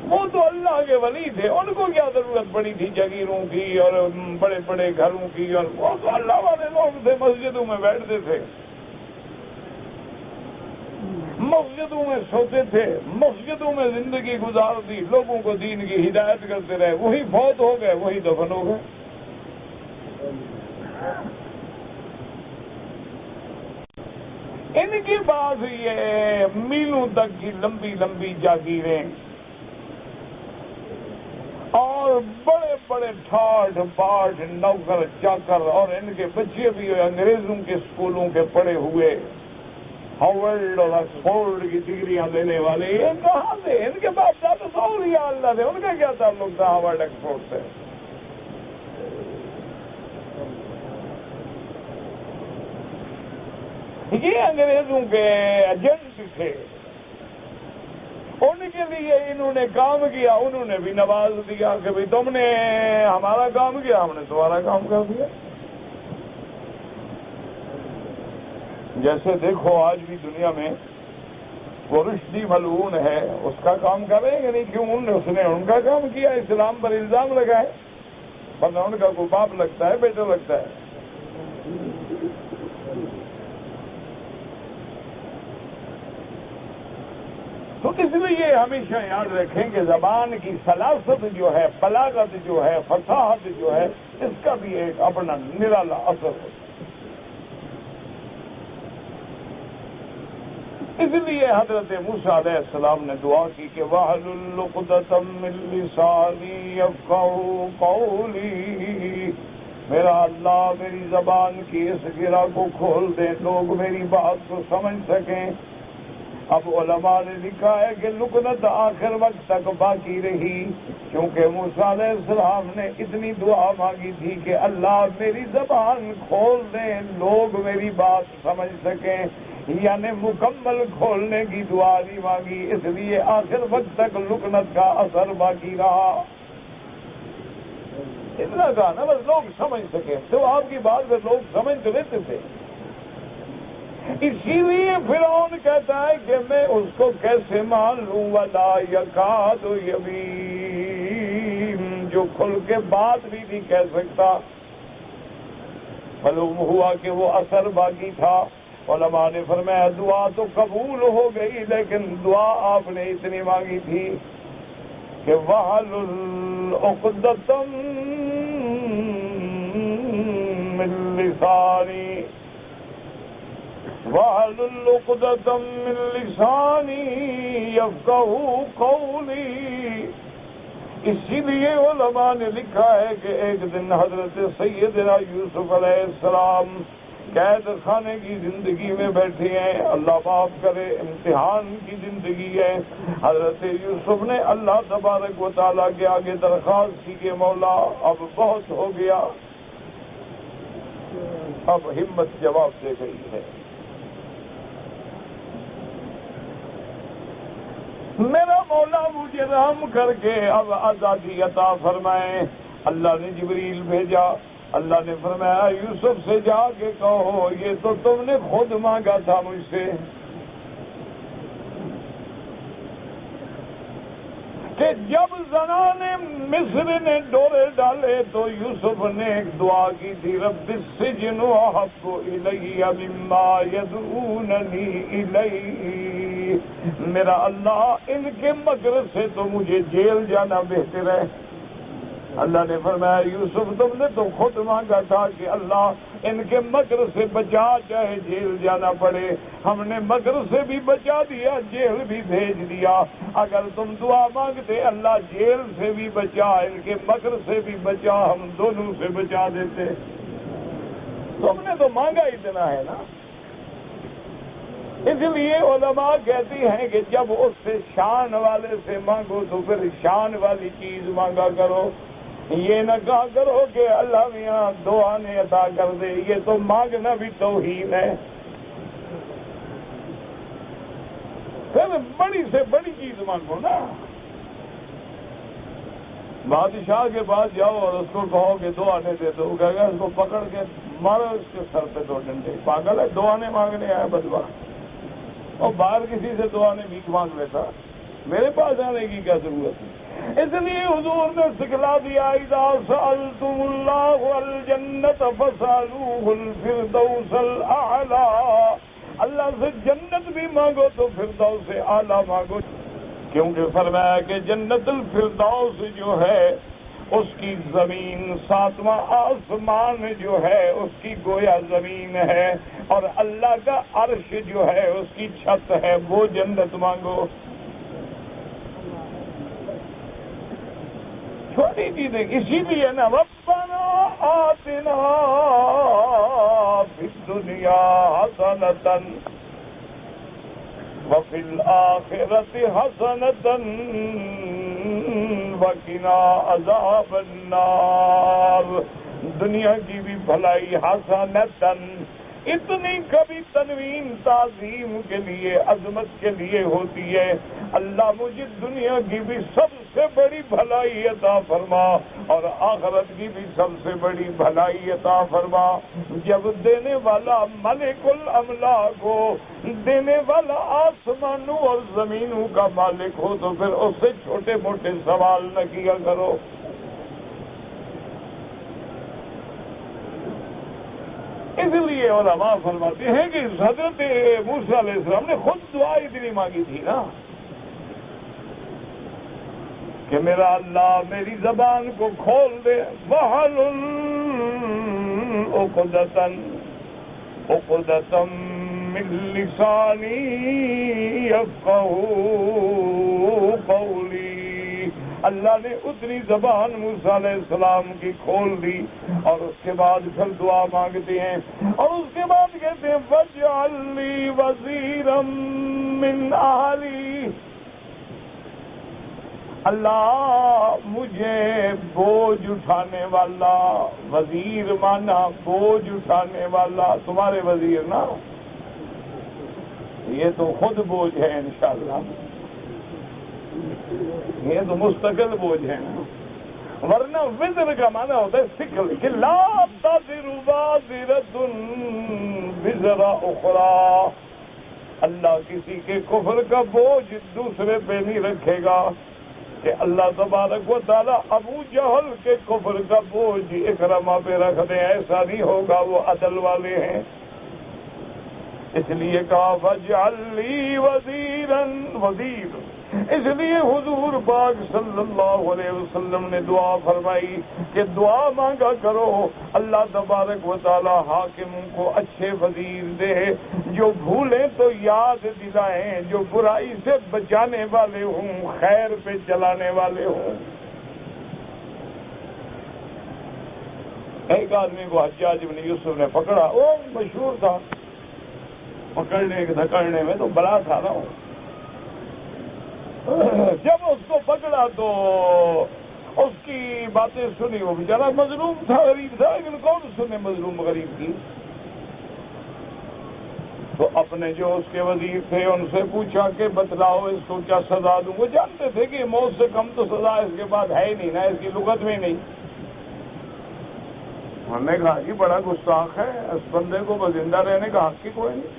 وہ تو اللہ کے ولی تھے. ان کو کیا ضرورت پڑی تھی جاگیروں کی اور بڑے بڑے گھروں کی؟ اور وہ تو اللہ والے لوگ تھے، مسجدوں میں بیٹھتے تھے، مسجدوں میں سوتے تھے، مسجدوں میں زندگی گزار دی، لوگوں کو دین کی ہدایت کرتے رہے. وہی فوت ہو گئے، وہی دفن ہو گئے. ان کی بات یہ میلوں تک کی لمبی لمبی جاگیریں اور بڑے بڑے ٹھاٹ باٹ نوکر چاکر، اور ان کے بچے بھی انگریزوں کے اسکولوں کے پڑھے ہوئے، ہارورڈ اور آکسفورڈ کی ڈگریاں لینے والے. یہ کہاں سے؟ ان کے باپ دادا تو اولیاء اللہ تھے. ان کا کیا تعلق تھا ہارورڈ آکسفورڈ سے؟ یہ انگریزوں کے ایجنٹ تھے. ان کے لیے انہوں نے کام کیا، انہوں نے بھی نواز دیا کہ بھئی تم نے ہمارا کام کیا، ہم نے تمہارا کام کر دیا. جیسے دیکھو آج بھی دنیا میں وہ رشدی ملعون ہے، اس کا کام کریں گے نہیں؟ کیوں؟ اس نے ان کا کام کیا، اسلام پر الزام لگائے، ورنہ ان کا کوئی باپ لگتا ہے، بیٹا لگتا ہے. تو اس لیے ہمیشہ یاد رکھیں کہ زبان کی سلاست جو ہے، بلاغت جو ہے، فصاحت جو ہے، اس کا بھی ایک اپنا نرالا اثر ہے. اس لیے حضرت موسیٰ علیہ السلام نے دعا کی کہ وَاحْلُلْ عُقْدَةً مِّن لِّسَانِي يَفْقَهُوا قَوْلِي. میرا اللہ میری زبان کی اس گرہ کو کھول دیں، لوگ میری بات کو سمجھ سکیں. اب علماء نے لکھا ہے کہ لکنت آخر وقت تک باقی رہی، کیونکہ موسیٰ علیہ السلام نے اتنی دعا مانگی تھی کہ اللہ میری زبان کھول دیں، لوگ میری بات سمجھ سکیں. یعنی مکمل کھولنے کی دعا نہیں مانگی، اس لیے آخر وقت تک لکنت کا اثر باقی رہا. اتنا کہا نا بس لوگ سمجھ سکیں، تو آپ کی بات میں لوگ سمجھ تو لیتے تھے. اسی لیے فرعون کہتا ہے کہ میں اس کو کیسے مان لوں؟ وَلَا يَكَادُ يَبِينُ، جو کھل کے بات بھی نہیں کہہ سکتا. معلوم ہوا کہ وہ اثر باقی تھا. علماء نے فرمایا دعا تو قبول ہو گئی، لیکن دعا آپ نے اتنی مانگی تھی کہ وَاحْلُلْ عُقْدَةً مِّن لِّسَانِي وَاحْلُلْ عُقْدَةً مِّن لِّسَانِي يَفْقَهُوا قَوْلِي. اسی لیے علماء نے لکھا ہے کہ ایک دن حضرت سیدنا یوسف علیہ السلام قید خانے کی زندگی میں بیٹھے ہیں. اللہ معاف کرے، امتحان کی زندگی ہے. حضرت یوسف نے اللہ تبارک و تعالیٰ کے آگے درخواست کی کہ مولا اب بہت ہو گیا، اب ہمت جواب دے گئی ہے. میرا مولا مجھے رحم کر کے اب آزادی عطا فرمائے. اللہ نے جبریل بھیجا. اللہ نے فرمایا یوسف سے جا کے کہو یہ تو تم نے خود مانگا تھا مجھ سے کہ جب زنان مصر نے ڈورے ڈالے تو یوسف نے ایک دعا کی تھی رب السجن احب الی مما یدعوننی الیہ. میرا اللہ ان کے مکر سے تو مجھے جیل جانا بہتر ہے. اللہ نے فرمایا یوسف تم نے تو خود مانگا تھا کہ اللہ ان کے مکر سے بچا چاہے جیل جانا پڑے. ہم نے مکر سے بھی بچا دیا جیل بھی بھیج دیا. اگر تم دعا مانگتے اللہ جیل سے بھی بچا ان کے مکر سے بھی بچا ہم دونوں سے بچا دیتے. تم نے تو مانگا اتنا ہے نا. اس لیے علماء کہتی ہیں کہ جب اس سے شان والے سے مانگو تو پھر شان والی چیز مانگا کرو. یہ نہ کہا کرو کہ اللہ میاں دعا نے عطا کر دے. یہ تو مانگنا بھی توہین ہے. پھر بڑی سے بڑی چیز مانگو نا. بادشاہ کے پاس جاؤ اور اس کو کہو کہ دعا نے دے دو. کہے گا اس کو پکڑ کے مارو اس کے سر پہ 2 ڈنڈے. پاگل ہے دعا نے مانگنے آیا بدوا. اور باہر کسی سے دعا نے بھیک مانگ لیتا میرے پاس آنے کی کیا ضرورت ہے. اس لیے حضور نے سکھلا دیا اذا سألتم اللہ الجنت فسألوہ الفردوس الاعلی. اللہ سے جنت بھی مانگو تو فردوس اعلیٰ مانگو. کیونکہ فرمایا کہ جنت الفردوس جو ہے اس کی زمین 7واں آسمان جو ہے اس کی گویا زمین ہے اور اللہ کا عرش جو ہے اس کی چھت ہے. وہ جنت مانگو. چھوٹی چیزیں اسی لیے نا ربنا آتنا فی الدنیا حسنۃ وفی الآخرۃ حسنۃ وقنا عذاب النار. دنیا کی بھی بھلائی حسنۃ اتنی کبھی تنوین تعظیم کے لیے عظمت کے لیے ہوتی ہے. اللہ مجھے دنیا کی بھی سب سے بڑی بھلائی عطا فرما اور آخرت کی بھی سب سے بڑی بھلائی عطا فرما. جب دینے والا ملک الاملاک ہو دینے والا آسمانوں اور زمینوں کا مالک ہو تو پھر اس سے چھوٹے موٹے سوال نہ کیا کرو. اس لیے علماء فرماتے ہیں کہ حضرت موسیٰ علیہ السلام نے خود دعا اتنی مانگی تھی نا کہ میرا اللہ میری زبان کو کھول دے. وَحْلُلْ عُقْدَةً مِّن لِّسَانِي يَفْقَهُوا قَوْلِي. اللہ نے اتنی زبان موسیٰ علیہ السلام کی کھول دی اور اس کے بعد پھر دعا مانگتے ہیں اور اس کے بعد کہتے ہیں وَاجْعَل لِّي وَزِيرًا مِّنْ أَهْلِي. اللہ مجھے بوجھ اٹھانے والا. وزیر مانا بوجھ اٹھانے والا. تمہارے وزیر نا یہ تو خود بوجھ ہے انشاءاللہ. یہ تو مستقل بوجھ ہے نا. ورنہ وزر کا معنی ہوتا ہے سکل کہ لا تزر وازرۃ وزر اخرى. اللہ کسی کے کفر کا بوجھ دوسرے پہ نہیں رکھے گا کہ اللہ تبارک و تعالی ابو جہل کے کفر کا بوجھ اکرمہ پہ رکھ دیں. ایسا نہیں ہوگا. وہ عدل والے ہیں. اس لیے کہا وَاجْعَل لِّي وَزِيرًا. وزیر اس لیے حضور پاک صلی اللہ علیہ وسلم نے دعا فرمائی کہ دعا مانگا کرو اللہ تبارک و تعالی حاکموں کو اچھے وزیر دے جو بھولیں تو یاد دلائیں, جو برائی سے بچانے والے ہوں, خیر پہ چلانے والے ہوں. ایک آدمی کو حجاج بن یوسف نے پکڑا. وہ مشہور تھا پکڑنے دھکڑنے میں, تو بلا تھا نا. جب اس کو پکڑا تو اس کی باتیں سنی. وہ بیچارہ مظلوم تھا, غریب تھا, لیکن کون سنے مظلوم غریب کی. تو اپنے جو اس کے وزیر تھے ان سے پوچھا کہ بتلاؤ اس کو کیا سزا دوں. وہ جانتے تھے کہ موت سے کم تو سزا اس کے بعد ہے ہی نہیں نا، اس کی لغت میں نہیں. ہم نے کہا جی بڑا گستاخ ہے، اس بندے کو زندہ رہنے کا حق ہی کوئی نہیں.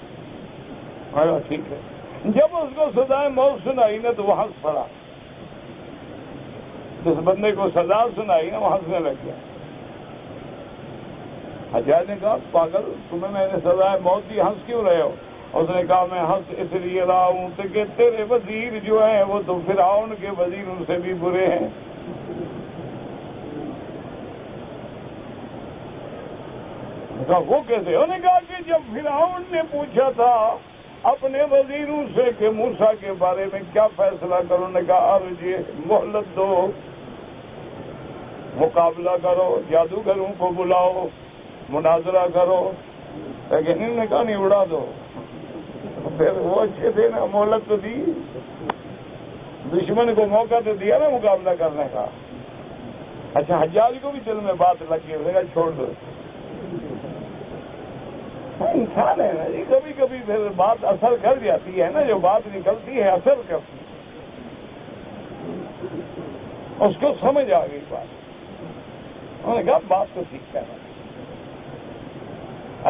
ہاں ٹھیک ہے. جب اس کو سزائے موت سنائی نا تو وہ ہنس پڑا. جس بندے کو سزا سنائی نا وہ ہنسنے لگ گیا. حجاج نے کہا پاگل، تمہیں میں نے سزائے موت دی، ہنس کیوں رہے ہو؟ اس نے کہا میں ہنس اس لیے رہا ہوں کہ تیرے وزیر جو ہیں وہ تو فرعون کے وزیر ان سے بھی برے ہیں. کہا وہ کیسے؟ انہوں نے کہا کہ جب فرعون نے پوچھا تھا اپنے وزیروں سے کہ موسیٰ کے بارے میں کیا فیصلہ کرو، نے کہا ارجع، مہلت دو، مقابلہ کرو، جادوگروں کو بلاؤ، مناظرہ کرو. لیکن انہوں نے کہا نہیں، اڑا دو. پھر وہ اچھے تھے نا، مہلت تو دی، دشمن کو موقع تو دیا نا مقابلہ کرنے کا. اچھا حجاج کو بھی دل میں بات لگ گئی، اسے کہا چھوڑ دو. انسان ہے نا جی، کبھی کبھی پھر بات اثر کر جاتی ہے نا، جو بات نکلتی ہے اثر کرتی ہے. اس کو سمجھ آ گئی بات. انہوں نے کہا بات تو ٹھیک ہے.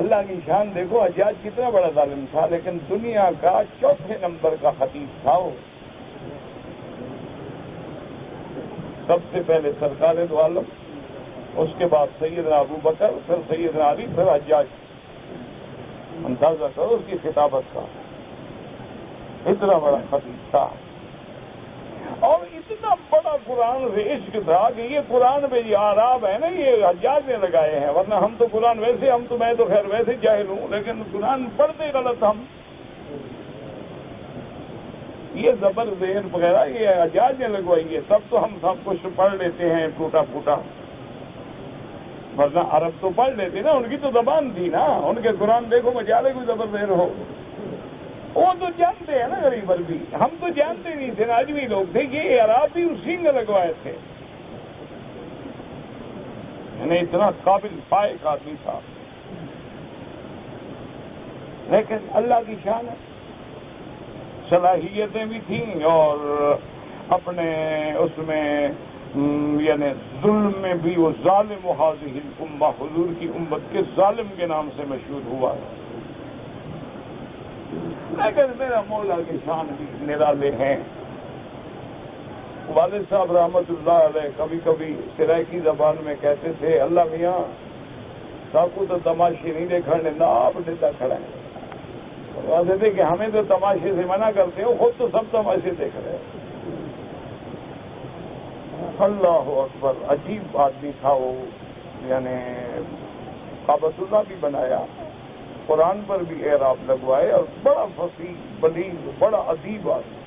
اللہ کی شان دیکھو، حجاج کتنا بڑا ظالم تھا لیکن دنیا کا چوتھے نمبر کا خطیب تھا. وہ سب سے پہلے سرکار دو عالم، اس کے بعد سیدنا ابو بکر، پھر سیدنا علی، پھر حجاج. اندازہ کرو اس کی خطابت کا، اتنا بڑا خطیب تھا. اور اتنا بڑا قرآن سے عشق تھا کہ یہ قرآن میں یہ آراب ہے نا، یہ حجاج نے لگائے ہیں. ورنہ ہم تو قرآن ویسے، ہم تو میں تو خیر ویسے جاہل ہوں، لیکن قرآن پڑھتے غلط ہم. یہ زبر ذہن وغیرہ یہ حجاج نے لگوائی ہے. تب تو ہم سب کچھ پڑھ لیتے ہیں ٹوٹا پھوٹا، ورنہ عرب تو پڑھ لیتے نا، ان کی تو زبان تھی نا. ان کے قرآن دیکھو مجالے کوئی زبر ذہن ہو، وہ تو جانتے ہیں نا غریب عربی. ہم تو جانتے نہیں تھے، آجمی لوگ تھے. یہ عربی اسی نے لگوائے تھے. یعنی اتنا قابل فائق آدمی تھا. لیکن اللہ کی شان ہے، صلاحیتیں بھی تھیں اور اپنے اس میں یعنی ظلم میں بھی وہ ظالم هذه الامہ، حضور کی امت کے ظالم کے نام سے مشہور ہوا. لیکن میرا مولا کی شان بھی نرالے ہیں. والد صاحب رحمت اللہ علیہ کبھی کبھی سرائکی زبان میں کہتے تھے، اللہ میاں ساکو تو تماشے نہیں دیکھنے نہ آپ دیتا کھڑا ہے. کہتے تھے کہ ہمیں تو تماشے سے منع کرتے ہو، خود تو سب تماشے دیکھ رہے ہیں. اللہ اکبر، عجیب آدمی تھا وہ. یعنی کعبۃ اللہ بھی بنایا، قرآن پر بھی اعراب لگوائے، اور بڑا فصیح، بلیغ، بڑا ادیب آدمی.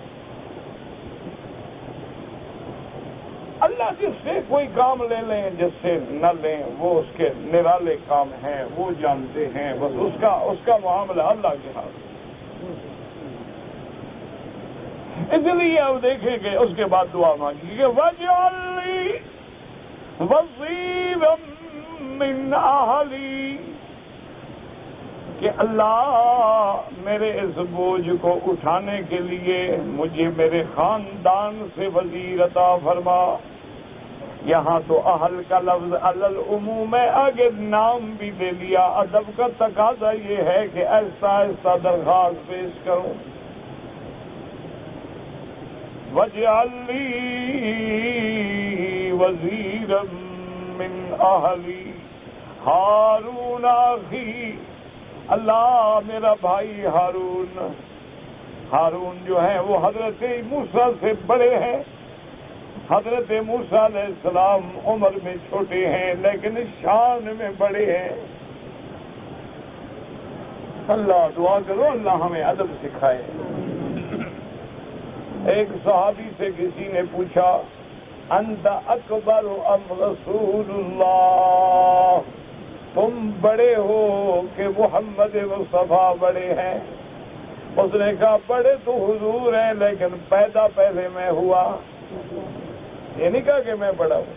اللہ جس سے کوئی کام لے لیں، جس سے نہ لیں، وہ اس کے نرالے کام ہیں، وہ جانتے ہیں. بس اس کا معاملہ اللہ کے ہاتھ. اس لیے اب دیکھیں کہ اس کے بعد دعا مانگی کہ وَاجْعَلْ لِي وَزِيرًا مِّنْ أَهْلِي، کہ اللہ میرے اس بوجھ کو اٹھانے کے لیے مجھے میرے خاندان سے وزیر عطا فرما. یہاں تو اہل کا لفظ علی العموم ہے، آگے نام بھی دے لیا. ادب کا تقاضا یہ ہے کہ ایسا ایسا درخواست پیش کروں. وَاجْعَلْ لِي وَزِيرًا مِّنْ أَهْلِي هَارُونَ أَخِي، اللہ میرا بھائی ہارون جو ہے وہ حضرت موسیٰ سے بڑے ہیں. حضرت موسیٰ علیہ السلام عمر میں چھوٹے ہیں لیکن شان میں بڑے ہیں. اللہ دعا کرو اللہ ہمیں ادب سکھائے. ایک صحابی سے کسی نے پوچھا، انت اکبر ام رسول اللہ، تم بڑے ہو کہ محمد مصطفیٰ بڑے ہیں؟ اس نے کہا بڑے تو حضور ہیں لیکن پیدا پہلے میں ہوا. یہ نہیں کہا کہ میں بڑا ہوں.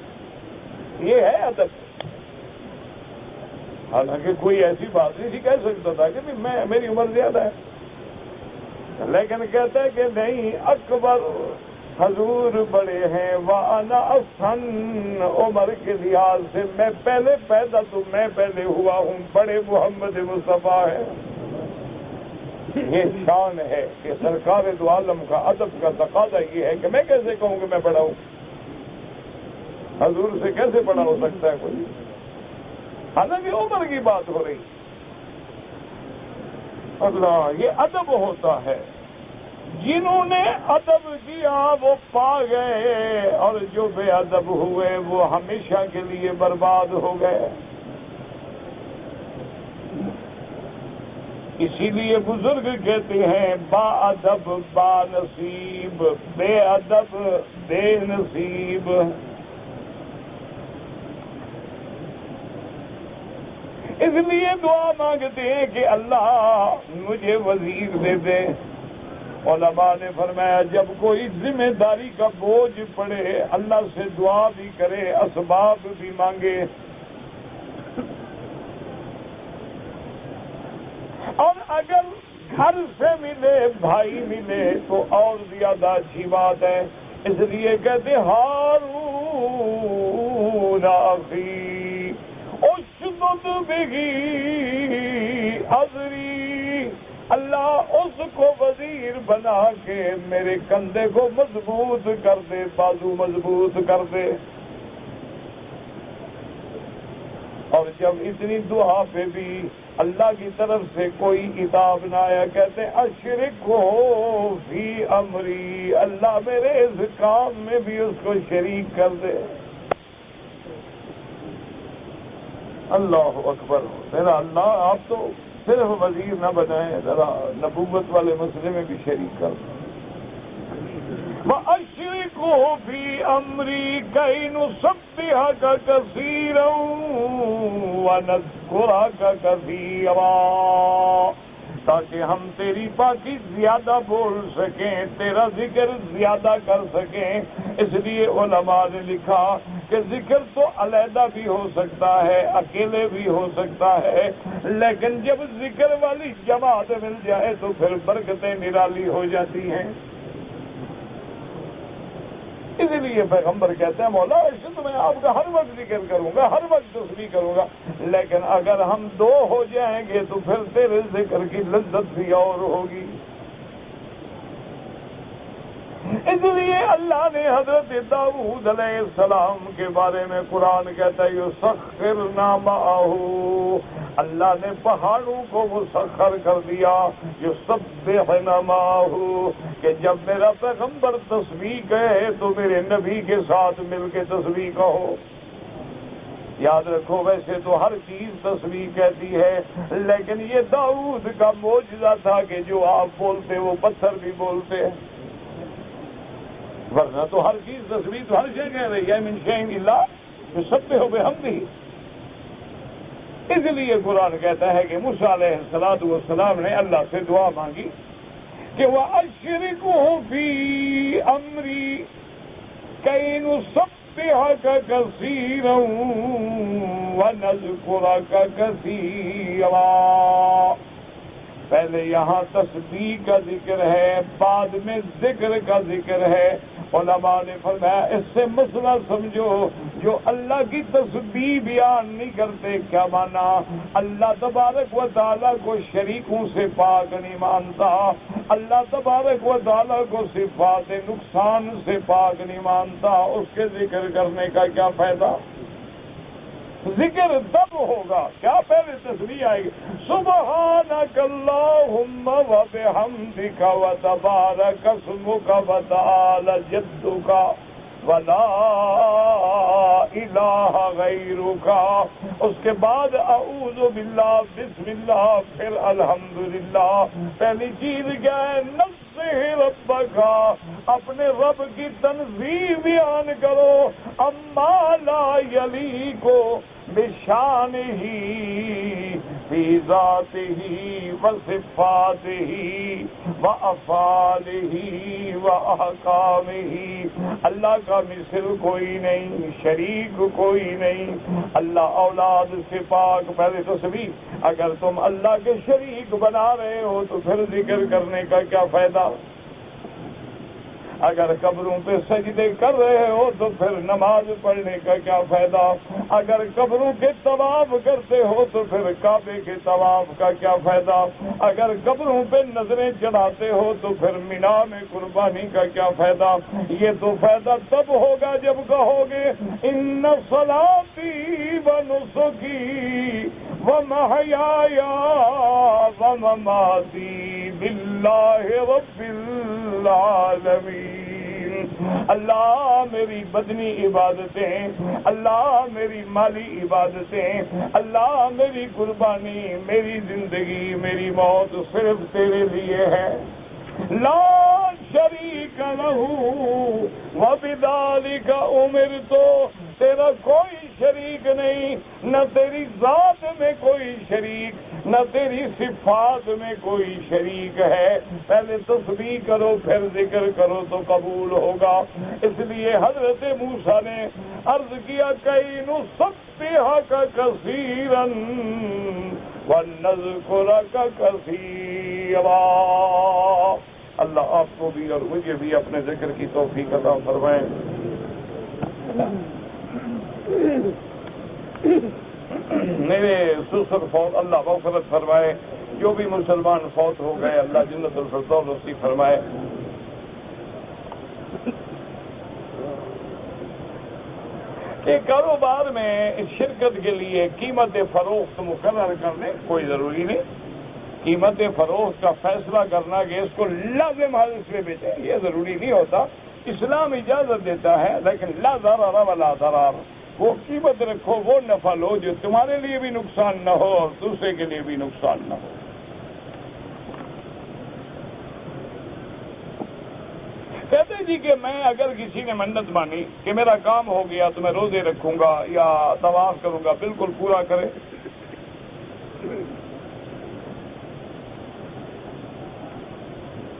یہ ہے ادب. حالانکہ کوئی ایسی بات نہیں تھی، کہہ سکتا تھا کہ میری عمر زیادہ ہے، لیکن کہتا ہے کہ نہیں، اکبر حضور بڑے ہیں، وَأَنَا أَحْسَنُ عمر کے لحاظ سے میں پہلے پیدا تو میں پہلے ہوا ہوں، بڑے محمد مصطفیٰ ہے۔ یہ شان ہے کہ سرکار دو عالم کا ادب کا تقاضا یہ ہے کہ میں کیسے کہوں کہ میں بڑا ہوں؟ حضور سے کیسے بڑا ہو سکتا ہے کوئی؟ حالانکہ عمر کی بات ہو رہی۔ اللہ، یہ ادب ہوتا ہے، جنہوں نے ادب کیا وہ پا گئے، اور جو بے ادب ہوئے وہ ہمیشہ کے لیے برباد ہو گئے۔ اسی لیے بزرگ کہتے ہیں با ادب با نصیب، بے ادب بے نصیب۔ اس لیے دعا مانگتے ہیں کہ اللہ مجھے وزیر دے دے۔ علماء نے فرمایا جب کوئی ذمہ داری کا بوجھ پڑے اللہ سے دعا بھی کرے، اسباب بھی مانگے، اور اگر گھر سے ملے، بھائی ملے تو اور زیادہ اچھی بات ہے۔ اس لیے کہتے ہارون اخی اشدد بہ اذری، اللہ اس کو وزیر بنا کے میرے کندھے کو مضبوط کر دے، بازو مضبوط کر دے۔ اور جب اتنی دعا پہ بھی اللہ کی طرف سے کوئی عتاب نہ آیا، کہتے اشرکہ فی امری، اللہ میرے اس کام میں بھی اس کو شریک کر دے۔ اللہ اکبر، میرا اللہ آپ تو صرف وزیر نہ بنائیں، ذرا نبوت والے مسئلے میں بھی شریک کر دیں۔ وَأَشْرِكْهُ فِي أَمْرِي كَيْ نُسَبِّحَكَ كَثِيرًا وَنَذْكُرَكَ كَثِيرًا، تاکہ ہم تیری پاکی زیادہ بول سکیں، تیرا ذکر زیادہ کر سکیں۔ اس لیے علماء نے لکھا کہ ذکر تو علیحدہ بھی ہو سکتا ہے، اکیلے بھی ہو سکتا ہے، لیکن جب ذکر والی جماعت مل جائے تو پھر برکتیں نرالی ہو جاتی ہیں۔ اس لیے پیغمبر کہتے ہیں مولا عشق میں آپ کا ہر وقت ذکر کروں گا، ہر وقت تسبیح کروں گا، لیکن اگر ہم دو ہو جائیں گے تو پھر تیرے ذکر کی لذت بھی اور ہوگی۔ اس لیے اللہ نے حضرت داؤد علیہ السلام کے بارے میں قرآن کہتا ہے یسخرنا معہ، اللہ نے پہاڑوں کو مسخر کر دیا، یسبحنا معہ، کہ جب میرا پیغمبر تسبیح کہے تو میرے نبی کے ساتھ مل کے تسبیح کہو۔ یاد رکھو ویسے تو ہر چیز تسبیح کہتی ہے، لیکن یہ داؤد کا معجزہ تھا کہ جو آپ بولتے وہ پتھر بھی بولتے، ورنہ تو ہر چیز تسبیح تو ہر شے کہہ رہی ہے، من شیء الا یسبح بحمدہ۔ اس لیے قرآن کہتا ہے کہ موسیٰ علیہ السلام نے اللہ سے دعا مانگی کہ وَأَشْرِكْهُ فِي أَمْرِي كَيْ نُسَبِّحَكَ كَثِيرًا وَنَذْكُرَكَ كَثِيرًا۔ پہلے یہاں تسبیح کا ذکر ہے، بعد میں ذکر کا ذکر ہے۔ علماء نے فرمایا اس سے مسئلہ سمجھو، جو اللہ کی تسبیح بیان نہیں کرتے کیا مانا؟ اللہ تبارک و تعالیٰ کو شریکوں سے پاک نہیں مانتا، اللہ تبارک و تعالیٰ کو صفات نقصان سے پاک نہیں مانتا، اس کے ذکر کرنے کا کیا فائدہ؟ ذکر تب ہوگا کیا پہلے تسبیح آئے گی، سبحانک اللہم و بحمدک و تبارک اسمک و تعالی جدک ولا الہ غیرک، اس کے بعد اعوذ باللہ، بسم اللہ، پھر الحمدللہ۔ پہلی چیز کیا ہے؟ ربک، اپنے رب کی تنزیہ بیان کرو، اما لا یلیق بشانہ فی ذاتہ و صفاتہ و افعالہ وأحکامہ، اللہ کا مثل کوئی نہیں، شریک کوئی نہیں، اللہ اولاد سے پاک۔ پہلے تسبیح، اگر تم اللہ کے شریک بنا رہے ہو تو پھر ذکر کرنے کا کیا فائدہ؟ اگر قبروں پہ سجدے کر رہے ہو تو پھر نماز پڑھنے کا کیا فائدہ؟ اگر قبروں کے طواف کرتے ہو تو پھر کعبے کے طواف کا کیا فائدہ؟ اگر قبروں پہ نظریں چڑھاتے ہو تو پھر مینا میں قربانی کا کیا فائدہ؟ یہ تو فائدہ تب ہوگا جب کہو گے ان صلاتی و نسکی و محیایا و مماتی باللہ رب العالمین۔ اللہ میری بدنی عبادتیں، اللہ میری مالی عبادتیں، اللہ میری قربانی، میری زندگی، میری موت صرف تیرے لیے ہے۔ لا شریک لہ وبذالک امرت، تیرا کوئی شریک نہیں، نہ تیری ذات میں کوئی شریک، نہ تیری صفات میں کوئی شریک ہے۔ پہلے تسبیح کرو پھر ذکر کرو تو قبول ہوگا۔ اس لیے حضرت موسیٰ نے عرض کیا کہ نسبحک کثیرا ونذکرک کثیرا۔ اللہ آپ کو بھی اور مجھے بھی اپنے ذکر کی توفیق عطا فرمائے۔ میرے سسر فوت اللہ مغفرت فرمائے، جو بھی مسلمان فوت ہو گئے اللہ جنت الفردوس نصیب فرمائے۔ کہ کاروبار میں شرکت کے لیے قیمت فروخت مقرر کرنے کوئی ضروری نہیں۔ قیمت فروخت کا فیصلہ کرنا کہ اس کو لازم حالت میں بیچیں یہ ضروری نہیں ہوتا۔ اسلام اجازت دیتا ہے، لیکن لا ضرر ولا ضرار، وہ قیمت رکھو، وہ نفع لو جو تمہارے لیے بھی نقصان نہ ہو اور دوسرے کے لیے بھی نقصان نہ ہو۔ کہتے جی کہ میں اگر کسی نے منت مانی کہ میرا کام ہو گیا تو میں روزے رکھوں گا یا طواف کروں گا، بالکل پورا کرے۔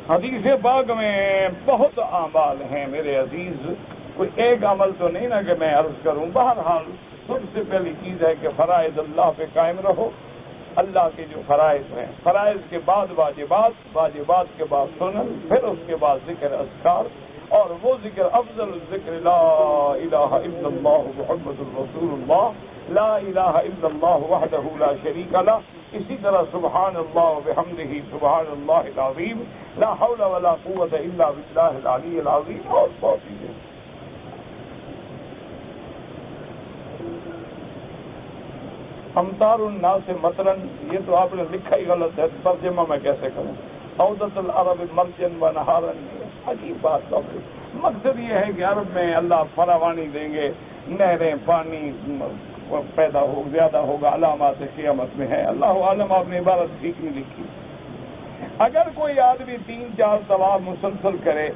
حدیث پاک میں بہت اعمال ہیں میرے عزیز، کوئی ایک عمل تو نہیں نا کہ میں عرض کروں۔ بہرحال سب سے پہلی چیز ہے کہ فرائض اللہ پہ قائم رہو، اللہ کے جو فرائض ہیں، فرائض کے بعد واجبات، واجبات کے بعد سنن، پھر اس کے بعد ذکر اذکار، اور وہ ذکر افضل الذکر لا الہ الا اللہ محمد الرسول اللہ، لا الہ الا اللہ وحدہ لا شریک لہ۔ اسی طرح سبحان اللہ وبحمدہ سبحان اللہ العظیم، لا حول ولا قوت الا باللہ العلی العظیم، اور بہت چیزیں۔ امطار الناس مطرن، یہ تو آپ نے لکھا ہی غلط ہے، ترجمہ میں کیسے کروں؟ عودت العرب مرجن و نہارن، عجیب بات لفظ۔ مقصد یہ ہے کہ عرب میں اللہ فراوانی دیں گے، نہریں، پانی پیدا ہو، زیادہ ہوگا، علامات قیامت میں ہے۔ اللہ عالم، آپ نے عبارت ٹھیک نہیں لکھی۔ اگر کوئی آدمی 3-4 طواف مسلسل کرے،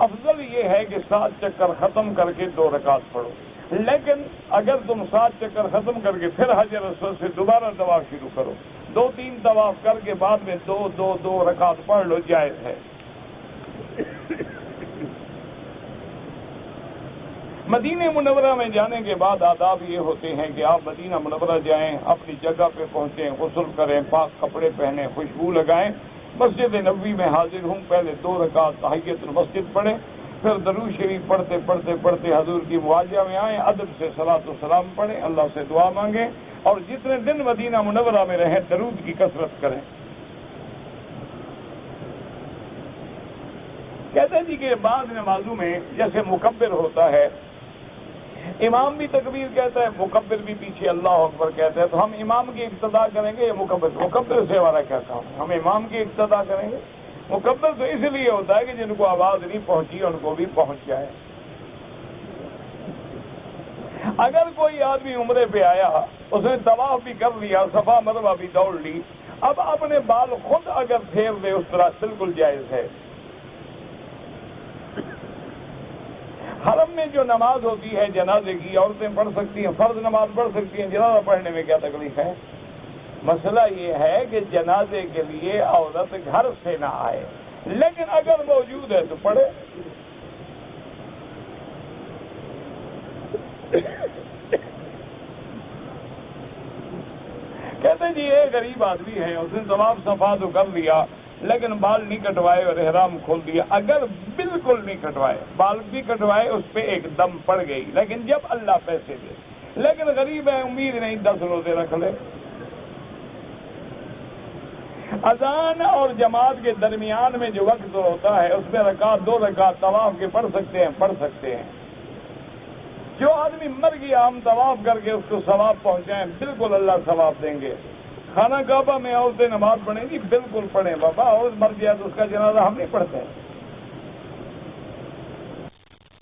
افضل یہ ہے کہ 7 چکر ختم کر کے 2 رکعت پڑھو، لیکن اگر تم 7 چکر ختم کر کے پھر حجر اسود سے دوبارہ طواف شروع کرو، 2-3 طواف کر کے بعد میں 2 رکعت پڑھ لو، جائز ہے۔ مدینہ منورہ میں جانے کے بعد آداب یہ ہوتے ہیں کہ آپ مدینہ منورہ جائیں، اپنی جگہ پہ پہنچیں، غسل کریں، پاک کپڑے پہنیں، خوشبو لگائیں، مسجد نبوی میں حاضر ہوں، پہلے 2 رکعت تحیۃ المسجد پڑھیں، پھر درود شریف پڑھتے پڑھتے پڑھتے حضور کی مواجہہ میں آئیں، ادب سے صلاۃ و سلام پڑھیں، اللہ سے دعا مانگیں، اور جتنے دن مدینہ منورہ میں رہیں درود کی کثرت کریں۔ کہتے ہیں جی کہ بعض نمازوں میں جیسے مکبر ہوتا ہے، امام بھی تکبیر کہتا ہے، مکبر بھی پیچھے اللہ اکبر کہتا ہے، تو ہم امام کی اقتداء کریں گے یا مکبر سے ہمارا کیا کام ہے؟ ہم امام کی اقتداء کریں گے۔ مکبر تو اس لیے ہوتا ہے کہ جن کو آواز نہیں پہنچی ان کو بھی پہنچ جائے۔ اگر کوئی آدمی عمرے پہ آیا، اس نے طواف بھی کر لیا، صفا مروہ بھی دوڑ لی، اب اپنے بال خود اگر پھیر دے اس طرح بالکل جائز ہے۔ حرم میں جو نماز ہوتی ہے جنازے کی، عورتیں پڑھ سکتی ہیں، فرض نماز پڑھ سکتی ہیں، جنازہ پڑھنے میں کیا تکلیف ہے؟ مسئلہ یہ ہے کہ جنازے کے لیے عورت گھر سے نہ آئے، لیکن اگر موجود ہے تو پڑھے. کہتے جی ایک غریب آدمی ہے، اس نے طواف صفا تو کر لیا لیکن بال نہیں کٹوائے اور احرام کھول دیا. اگر بالکل نہیں کٹوائے، بال بھی کٹوائے، اس پہ ایک دم پڑ گئی، لیکن جب اللہ پیسے دے، لیکن غریب ہے، امید نہیں، 10 روزے رکھ لے. اذان اور جماعت کے درمیان میں جو وقت ہوتا ہے اس میں رکعت 2 رکعت طواف کے پڑھ سکتے ہیں. جو آدمی مر گیا ہم طواف کر کے اس کو ثواب پہنچائیں، بالکل اللہ ثواب دیں گے. خانہ کعبہ میں عورتیں نماز پڑھیں گی، بالکل پڑھیں بابا. عورت مر گیا تو اس کا جنازہ ہم نہیں پڑھتے ہیں.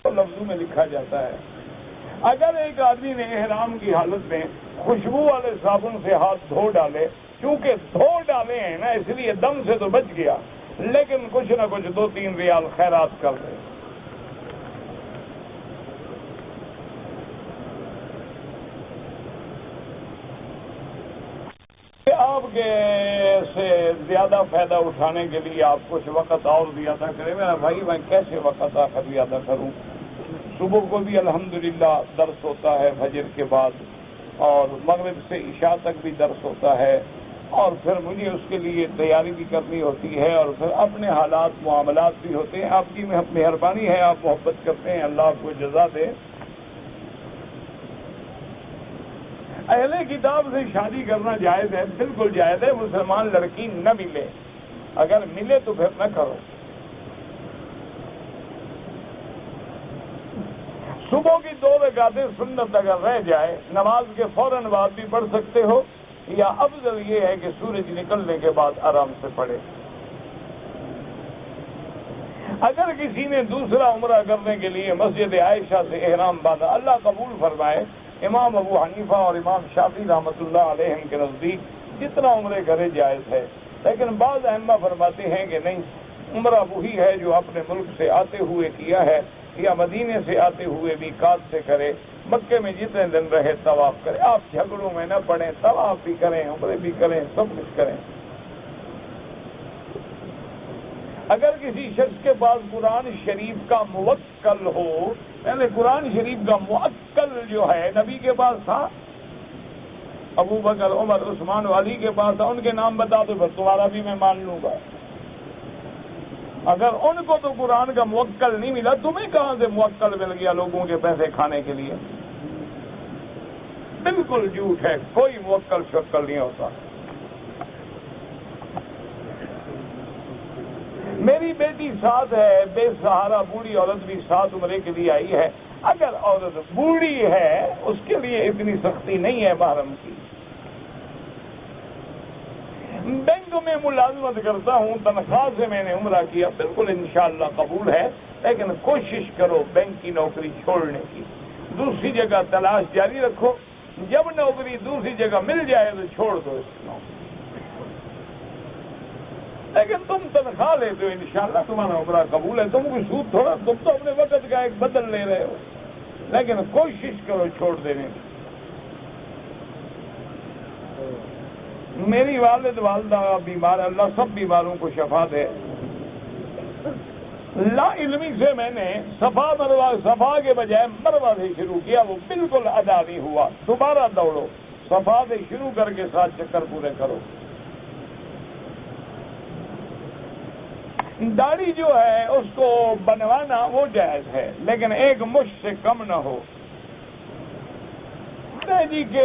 لفظوں میں لکھا جاتا ہے اگر ایک آدمی نے احرام کی حالت میں خوشبو والے صابن سے ہاتھ دھو ڈالے، کیونکہ دھو ڈالے ہیں نا اس لیے دم سے تو بچ گیا، لیکن کچھ نہ کچھ 2-3 ریال خیرات کر دے. آپ کے سے زیادہ فائدہ اٹھانے کے لیے آپ کچھ وقت اور زیادہ کریں. میرا بھائی میں کیسے وقت آخر زیادہ کروں؟ صبح کو بھی الحمدللہ درس ہوتا ہے فجر کے بعد، اور مغرب سے عشاء تک بھی درس ہوتا ہے، اور پھر مجھے اس کے لیے تیاری بھی کرنی ہوتی ہے، اور پھر اپنے حالات معاملات بھی ہوتے ہیں. آپ کی مہربانی ہے، آپ محبت کرتے ہیں، اللہ آپ کو جزا دے. اہل کتاب سے شادی کرنا جائز ہے، بالکل جائز ہے. مسلمان لڑکی نہ ملے، اگر ملے تو پھر نہ کرو. صبح کی 2 رکعتیں سنت اگر رہ جائے نماز کے فوراً بعد بھی پڑھ سکتے ہو، یا افضل یہ ہے کہ سورج نکلنے کے بعد آرام سے پڑھے. اگر کسی نے دوسرا عمرہ کرنے کے لیے مسجد عائشہ سے احرام باندھا، اللہ قبول فرمائے. امام ابو حنیفہ اور امام شافعی رحمۃ اللہ علیہ کے نزدیک جتنا عمرے کرے جائز ہے، لیکن بعض ائمہ فرماتے ہیں کہ نہیں، عمرہ وہی ہے جو اپنے ملک سے آتے ہوئے کیا ہے، یا مدینے سے آتے ہوئے میقات سے کرے. مکے میں جتنے دن رہے طواف کرے. آپ جھگڑوں میں نہ پڑیں، طواف بھی کریں، عمرے بھی کریں، سب کچھ کریں. اگر کسی شخص کے پاس قرآن شریف کا موکل ہو، یعنی قرآن شریف کا موکل جو ہے نبی کے پاس تھا، ابو بکر، عمر، عثمان، علی کے پاس تھا، ان کے نام بتا دو، پھر تمہارا بھی میں مان لوں گا. اگر ان کو تو قرآن کا موکل نہیں ملا، تمہیں کہاں سے موکل مل گیا لوگوں کے پیسے کھانے کے لیے؟ بالکل جھوٹ ہے، کوئی موکل شکل نہیں ہوتا. میری بیٹی ساتھ ہے، بے سہارا بوڑھی عورت بھی ساتھ عمرے کے لیے آئی ہے. اگر عورت بوڑھی ہے اس کے لیے اتنی سختی نہیں ہے محرم کی. بینک میں ملازمت کرتا ہوں، تنخواہ سے میں نے عمرہ کیا، بالکل انشاءاللہ قبول ہے، لیکن کوشش کرو بینک کی نوکری چھوڑنے کی. دوسری جگہ تلاش جاری رکھو، جب نوکری دوسری جگہ مل جائے تو چھوڑ دو اس نوکری. لیکن تم تنخواہ لیتے ہو، انشاءاللہ تمہارا عمرہ قبول ہے. تم کوئی سود تھوڑا، تم تو اپنے وقت کا ایک بدل لے رہے ہو، لیکن کوشش کرو چھوڑ دینے کی. میری والد والدہ بیمار، اللہ سب بیماروں کو شفا دے. لا علمی سے میں نے صفا کے بجائے مروہ سے شروع کیا، وہ بالکل ادا نہیں ہوا. دوبارہ دوڑو، صفا سے شروع کر کے 7 چکر پورے کرو. داڑھی جو ہے اس کو بنوانا وہ جائز ہے، لیکن 1 مشت سے کم نہ ہو. جی کہ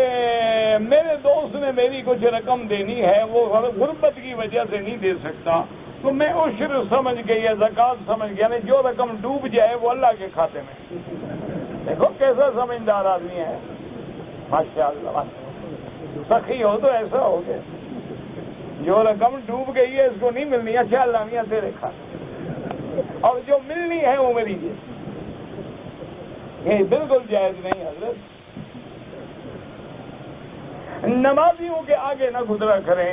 میرے دوست نے میری کچھ رقم دینی ہے، وہ غربت کی وجہ سے نہیں دے سکتا، تو میں عشر سمجھ کے یا زکات سمجھ کے، یعنی جو رقم ڈوب جائے وہ اللہ کے کھاتے میں. دیکھو کیسا سمجھدار آدمی ہے، ماشاءاللہ. سخی ہو تو ایسا ہو گیا، جو رقم ڈوب گئی ہے اس کو نہیں ملنی، اچھا اللہ میاں تیرے کھاتے، اور جو ملنی ہے وہ میری ہے. یہ بالکل جائز نہیں حضرت. نمازیوں کے آگے نہ گزرا کریں،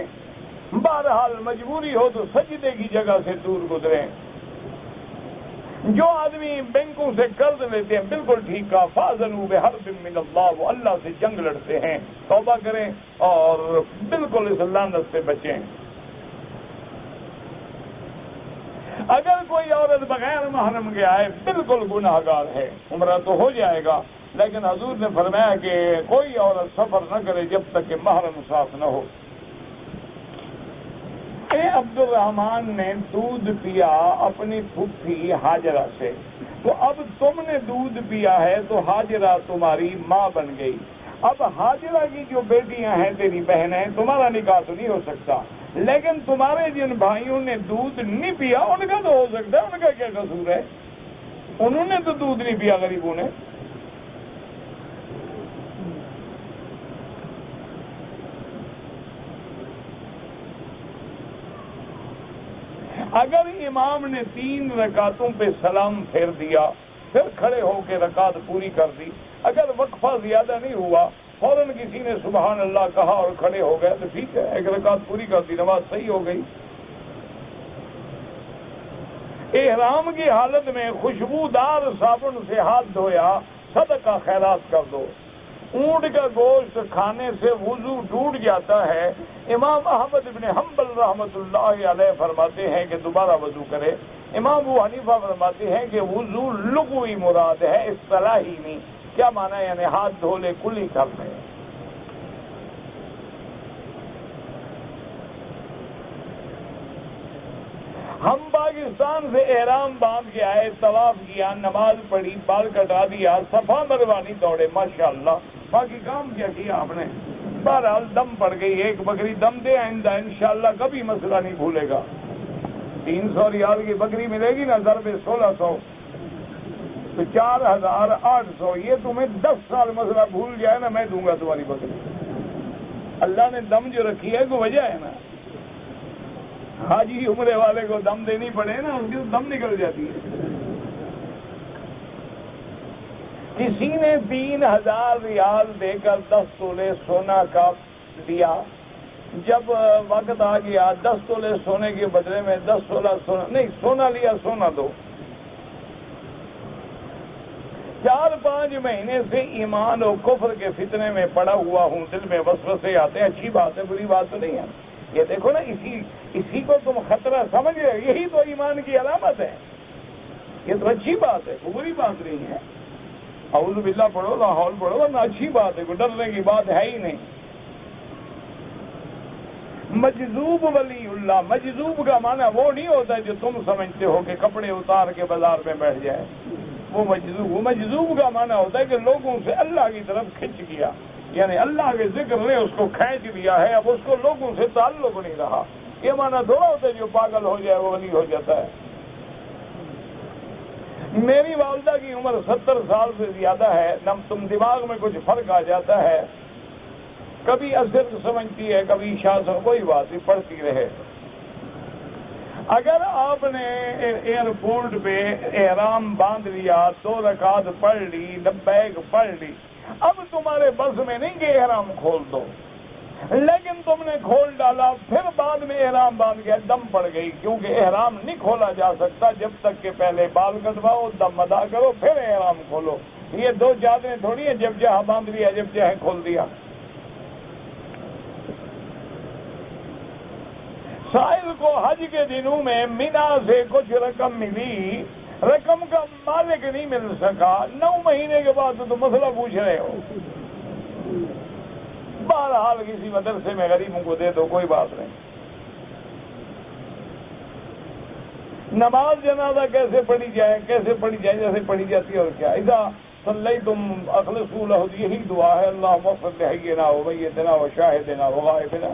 بہرحال مجبوری ہو تو سجدے کی جگہ سے دور گزریں. جو آدمی بینکوں سے قرض لیتے ہیں بالکل ٹھیک کہا، فاذنوا بحرب من اللہ، وہ اللہ سے جنگ لڑتے ہیں. توبہ کریں اور بالکل اس لعنت سے بچیں. اگر کوئی عورت بغیر محرم کے آئے بالکل گناہ گار ہے، عمرہ تو ہو جائے گا، لیکن حضور نے فرمایا کہ کوئی عورت سفر نہ کرے جب تک کہ محرم ساتھ نہ ہو۔ عبد الرحمن نے دودھ پیا اپنی پھپھی ہاجرہ سے، تو اب تم نے دودھ پیا ہے تو ہاجرہ تمہاری ماں بن گئی۔ اب ہاجرہ کی جو بیٹیاں ہیں تیری بہنیں، تمہارا نکاح تو نہیں ہو سکتا، لیکن تمہارے جن بھائیوں نے دودھ نہیں پیا ان کا تو ہو سکتا ہے، ان کا کیا قصور ہے؟ انہوں نے تو دودھ نہیں پیا غریبوں نے۔ اگر امام نے 3 رکعتوں پہ سلام پھیر دیا پھر کھڑے ہو کے رکعت پوری کر دی، اگر وقفہ زیادہ نہیں ہوا، فوراً کسی نے سبحان اللہ کہا اور کھڑے ہو گئے تو ٹھیک ہے، ایک رکعت پوری کر دی، نماز صحیح ہو گئی۔ احرام کی حالت میں خوشبودار صابن سے ہاتھ دھویا، صدقہ خیرات کر دو۔ اونٹ کا گوشت کھانے سے وضو ٹوٹ جاتا ہے، امام احمد بن حنبل رحمۃ اللہ علیہ فرماتے ہیں کہ دوبارہ وضو کرے۔ امام ابو حنیفہ فرماتے ہیں کہ وضو لغوی مراد ہے، اصطلاحی نہیں۔ کیا معنی ہے؟ یعنی ہاتھ دھو لے، کلی کر لے۔ ہم پاکستان سے احرام باندھ کے آئے، طواف کیا، نماز پڑھی، بال کٹا دیا، صفا مروا نہیں دوڑے، ماشاءاللہ، باقی کام کیا آپ نے؟ بہرحال دم پڑ گئی، ایک بکری دم دے، آئندہ انشاءاللہ کبھی مسئلہ نہیں بھولے گا۔ 300 ریال کی بکری ملے گی نا، ضرب 1600 تو 4800، یہ تمہیں 10 سال مسئلہ بھول جائے نا، میں دوں گا تمہاری بکری۔ اللہ نے دم جو رکھی ہے کوئی وجہ ہے نا، حاجی عمرے والے کو دم دینی پڑے نا، ان کی تو دم نکل جاتی ہے۔ کسی نے 3000 ریال دے کر 10 تولے سونا کا دیا، جب وقت آ گیا 10 تولے سونے کے بدلے میں 10 تولہ سونا نہیں، سونا لیا، سونا دو۔ 4-5 مہینے سے ایمان و کفر کے فتنے میں پڑا ہوا ہوں، دل میں وسوسے آتے ہیں۔ اچھی بات ہے، بری بات تو نہیں ہے۔ یہ دیکھو نا، اسی کو تم خطرہ سمجھ رہے، یہی تو ایمان کی علامت ہے۔ یہ تو اچھی بات ہے، کوئی بری بات نہیں ہے۔ اعوذ باللہ پڑھو، لا حول پڑھو، ورنہ اچھی بات ہے، کوئی ڈرنے کی بات ہے ہی نہیں۔ مجذوب ولی اللہ، مجذوب کا معنی وہ نہیں ہوتا جو تم سمجھتے ہو کہ کپڑے اتار کے بازار میں بیٹھ جائے، وہ مجذوب کا معنی ہوتا ہے کہ لوگوں سے اللہ کی طرف کھنچ گیا، یعنی اللہ کے ذکر نے اس کو کھینچ لیا ہے، اب اس کو لوگوں سے تعلق نہیں رہا۔ یہ معنی تھوڑا ہوتا ہے جو پاگل ہو جائے وہ ولی ہو جاتا ہے۔ میری والدہ کی عمر 70 سال سے زیادہ ہے، نہ تم دماغ میں کچھ فرق آ جاتا ہے، کبھی اثر سمجھتی ہے، کبھی عشاء، کوئی بات نہیں، پڑھتی رہے۔ اگر آپ نے ایئرپورٹ پہ احرام باندھ لیا، 2 رکعت پڑھ لی، لبیک پڑھ لی، اب تمہارے بس میں نہیں کہ احرام کھول دو، لیکن تم نے کھول ڈالا، پھر بعد میں احرام باندھ گیا، دم پڑ گئی، کیونکہ احرام نہیں کھولا جا سکتا جب تک کہ پہلے بال کٹواؤ، دم ادا کرو، پھر احرام کھولو۔ یہ 2 چادریں تھوڑی ہیں، جب چاہے باندھ لیا، جب چاہے کھول دیا۔ سائل کو حج کے دنوں میں مینا سے کچھ رقم ملی، رقم کا مالک نہیں مل سکا، 9 مہینے کے بعد تو مسئلہ پوچھ رہے ہو۔ بہرحال کسی مدرسے میں غریبوں کو دے دو، کوئی بات نہیں۔ نماز جنازہ کیسے پڑھی جائے؟ جیسے پڑھی جاتی ہے، اور کیا؟ اذا صلیتم اخلصوا لہ، یہی دعا ہے، اللہم اغفر لحینا ومیتنا وشاہدنا وغائبنا۔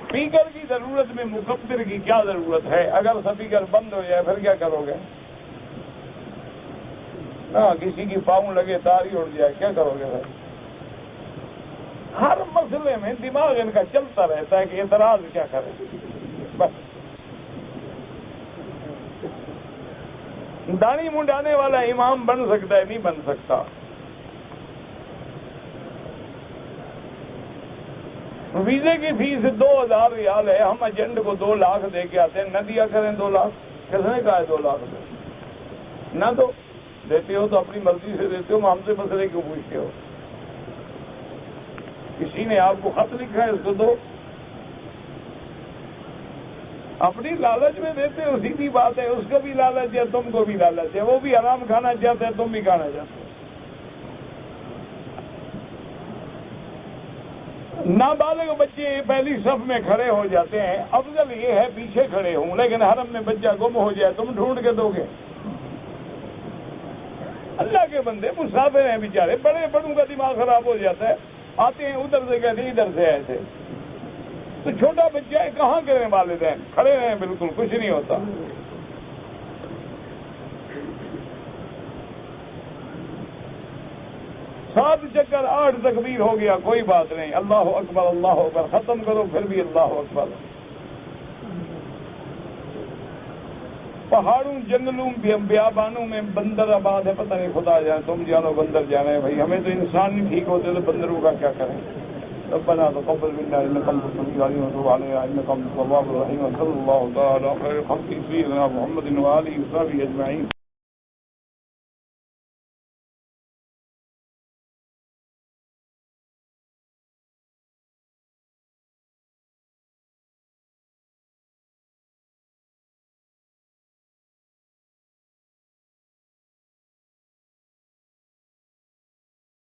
اسپیکر کی ضرورت میں مکبر کی کیا ضرورت ہے؟ اگر اسپیکر بند ہو جائے پھر کیا کرو گے؟ کسی کی پاؤں لگے، تاری اڑ جائے، کیا کرو گے بھائی؟ ہر مسئلے میں دماغ ان کا چلتا رہتا ہے کہ اعتراض کیا کرے، بس۔ داڑھی منڈانے والا امام بن سکتا ہے؟ نہیں بن سکتا۔ ویزے کی فیس 2000 ریال ہے، ہم ایجنٹ کو 2 لاکھ دے کے آتے ہیں، نہ دیا کریں 2 لاکھ۔ کس نے کہا ہے 2 لاکھ دے؟ نہ دو، دیتے ہو تو اپنی مرضی سے دیتے ہو، ہم سے مسئلے کیوں پوچھتے ہو؟ کسی نے آپ کو خط لکھا ہے، اس کو دو۔ اپنی لالچ میں دیتے ہو، سیدھی بات ہے، اس کو بھی لالچ ہے، تم کو بھی لالچ ہے، وہ بھی حرام کھانا چاہتے ہیں، تم بھی کھانا چاہتے ہو۔ نابالغ بچے پہلی صف میں کھڑے ہو جاتے ہیں، افضل یہ ہے پیچھے کھڑے ہوں، لیکن حرم میں بچہ گم ہو جائے تم ڈھونڈ کے دو گے؟ اللہ کے بندے مسافر ہیں بیچارے، بڑے بڑوں کا دماغ خراب ہو جاتا ہے، آتے ہیں ادھر سے کہتے ہیں ادھر سے ایسے، تو چھوٹا بچہ ہے کہاں کریں والدین، کھڑے ہیں بالکل کچھ نہیں ہوتا۔ 7 چکر 8 تکبیر ہو گیا، کوئی بات نہیں، اللہ اکبر اللہ اکبر، ختم کرو پھر بھی اللہ اکبر۔ پہاڑوں جنگلوں بیابانوں میں بندر آباد ہے، پتہ نہیں خدا جانے، تم جانو بندر جانے، بھائی ہمیں تو انسان نہیں ٹھیک ہوتے تو بندروں کا کیا کریں۔ ربنا تقبل منا انك انت السميع العليم وتب علينا انك انت التواب الرحيم، صلى الله تعالى على خير خلقه سيدنا محمد وآله وصحبه اجمعين۔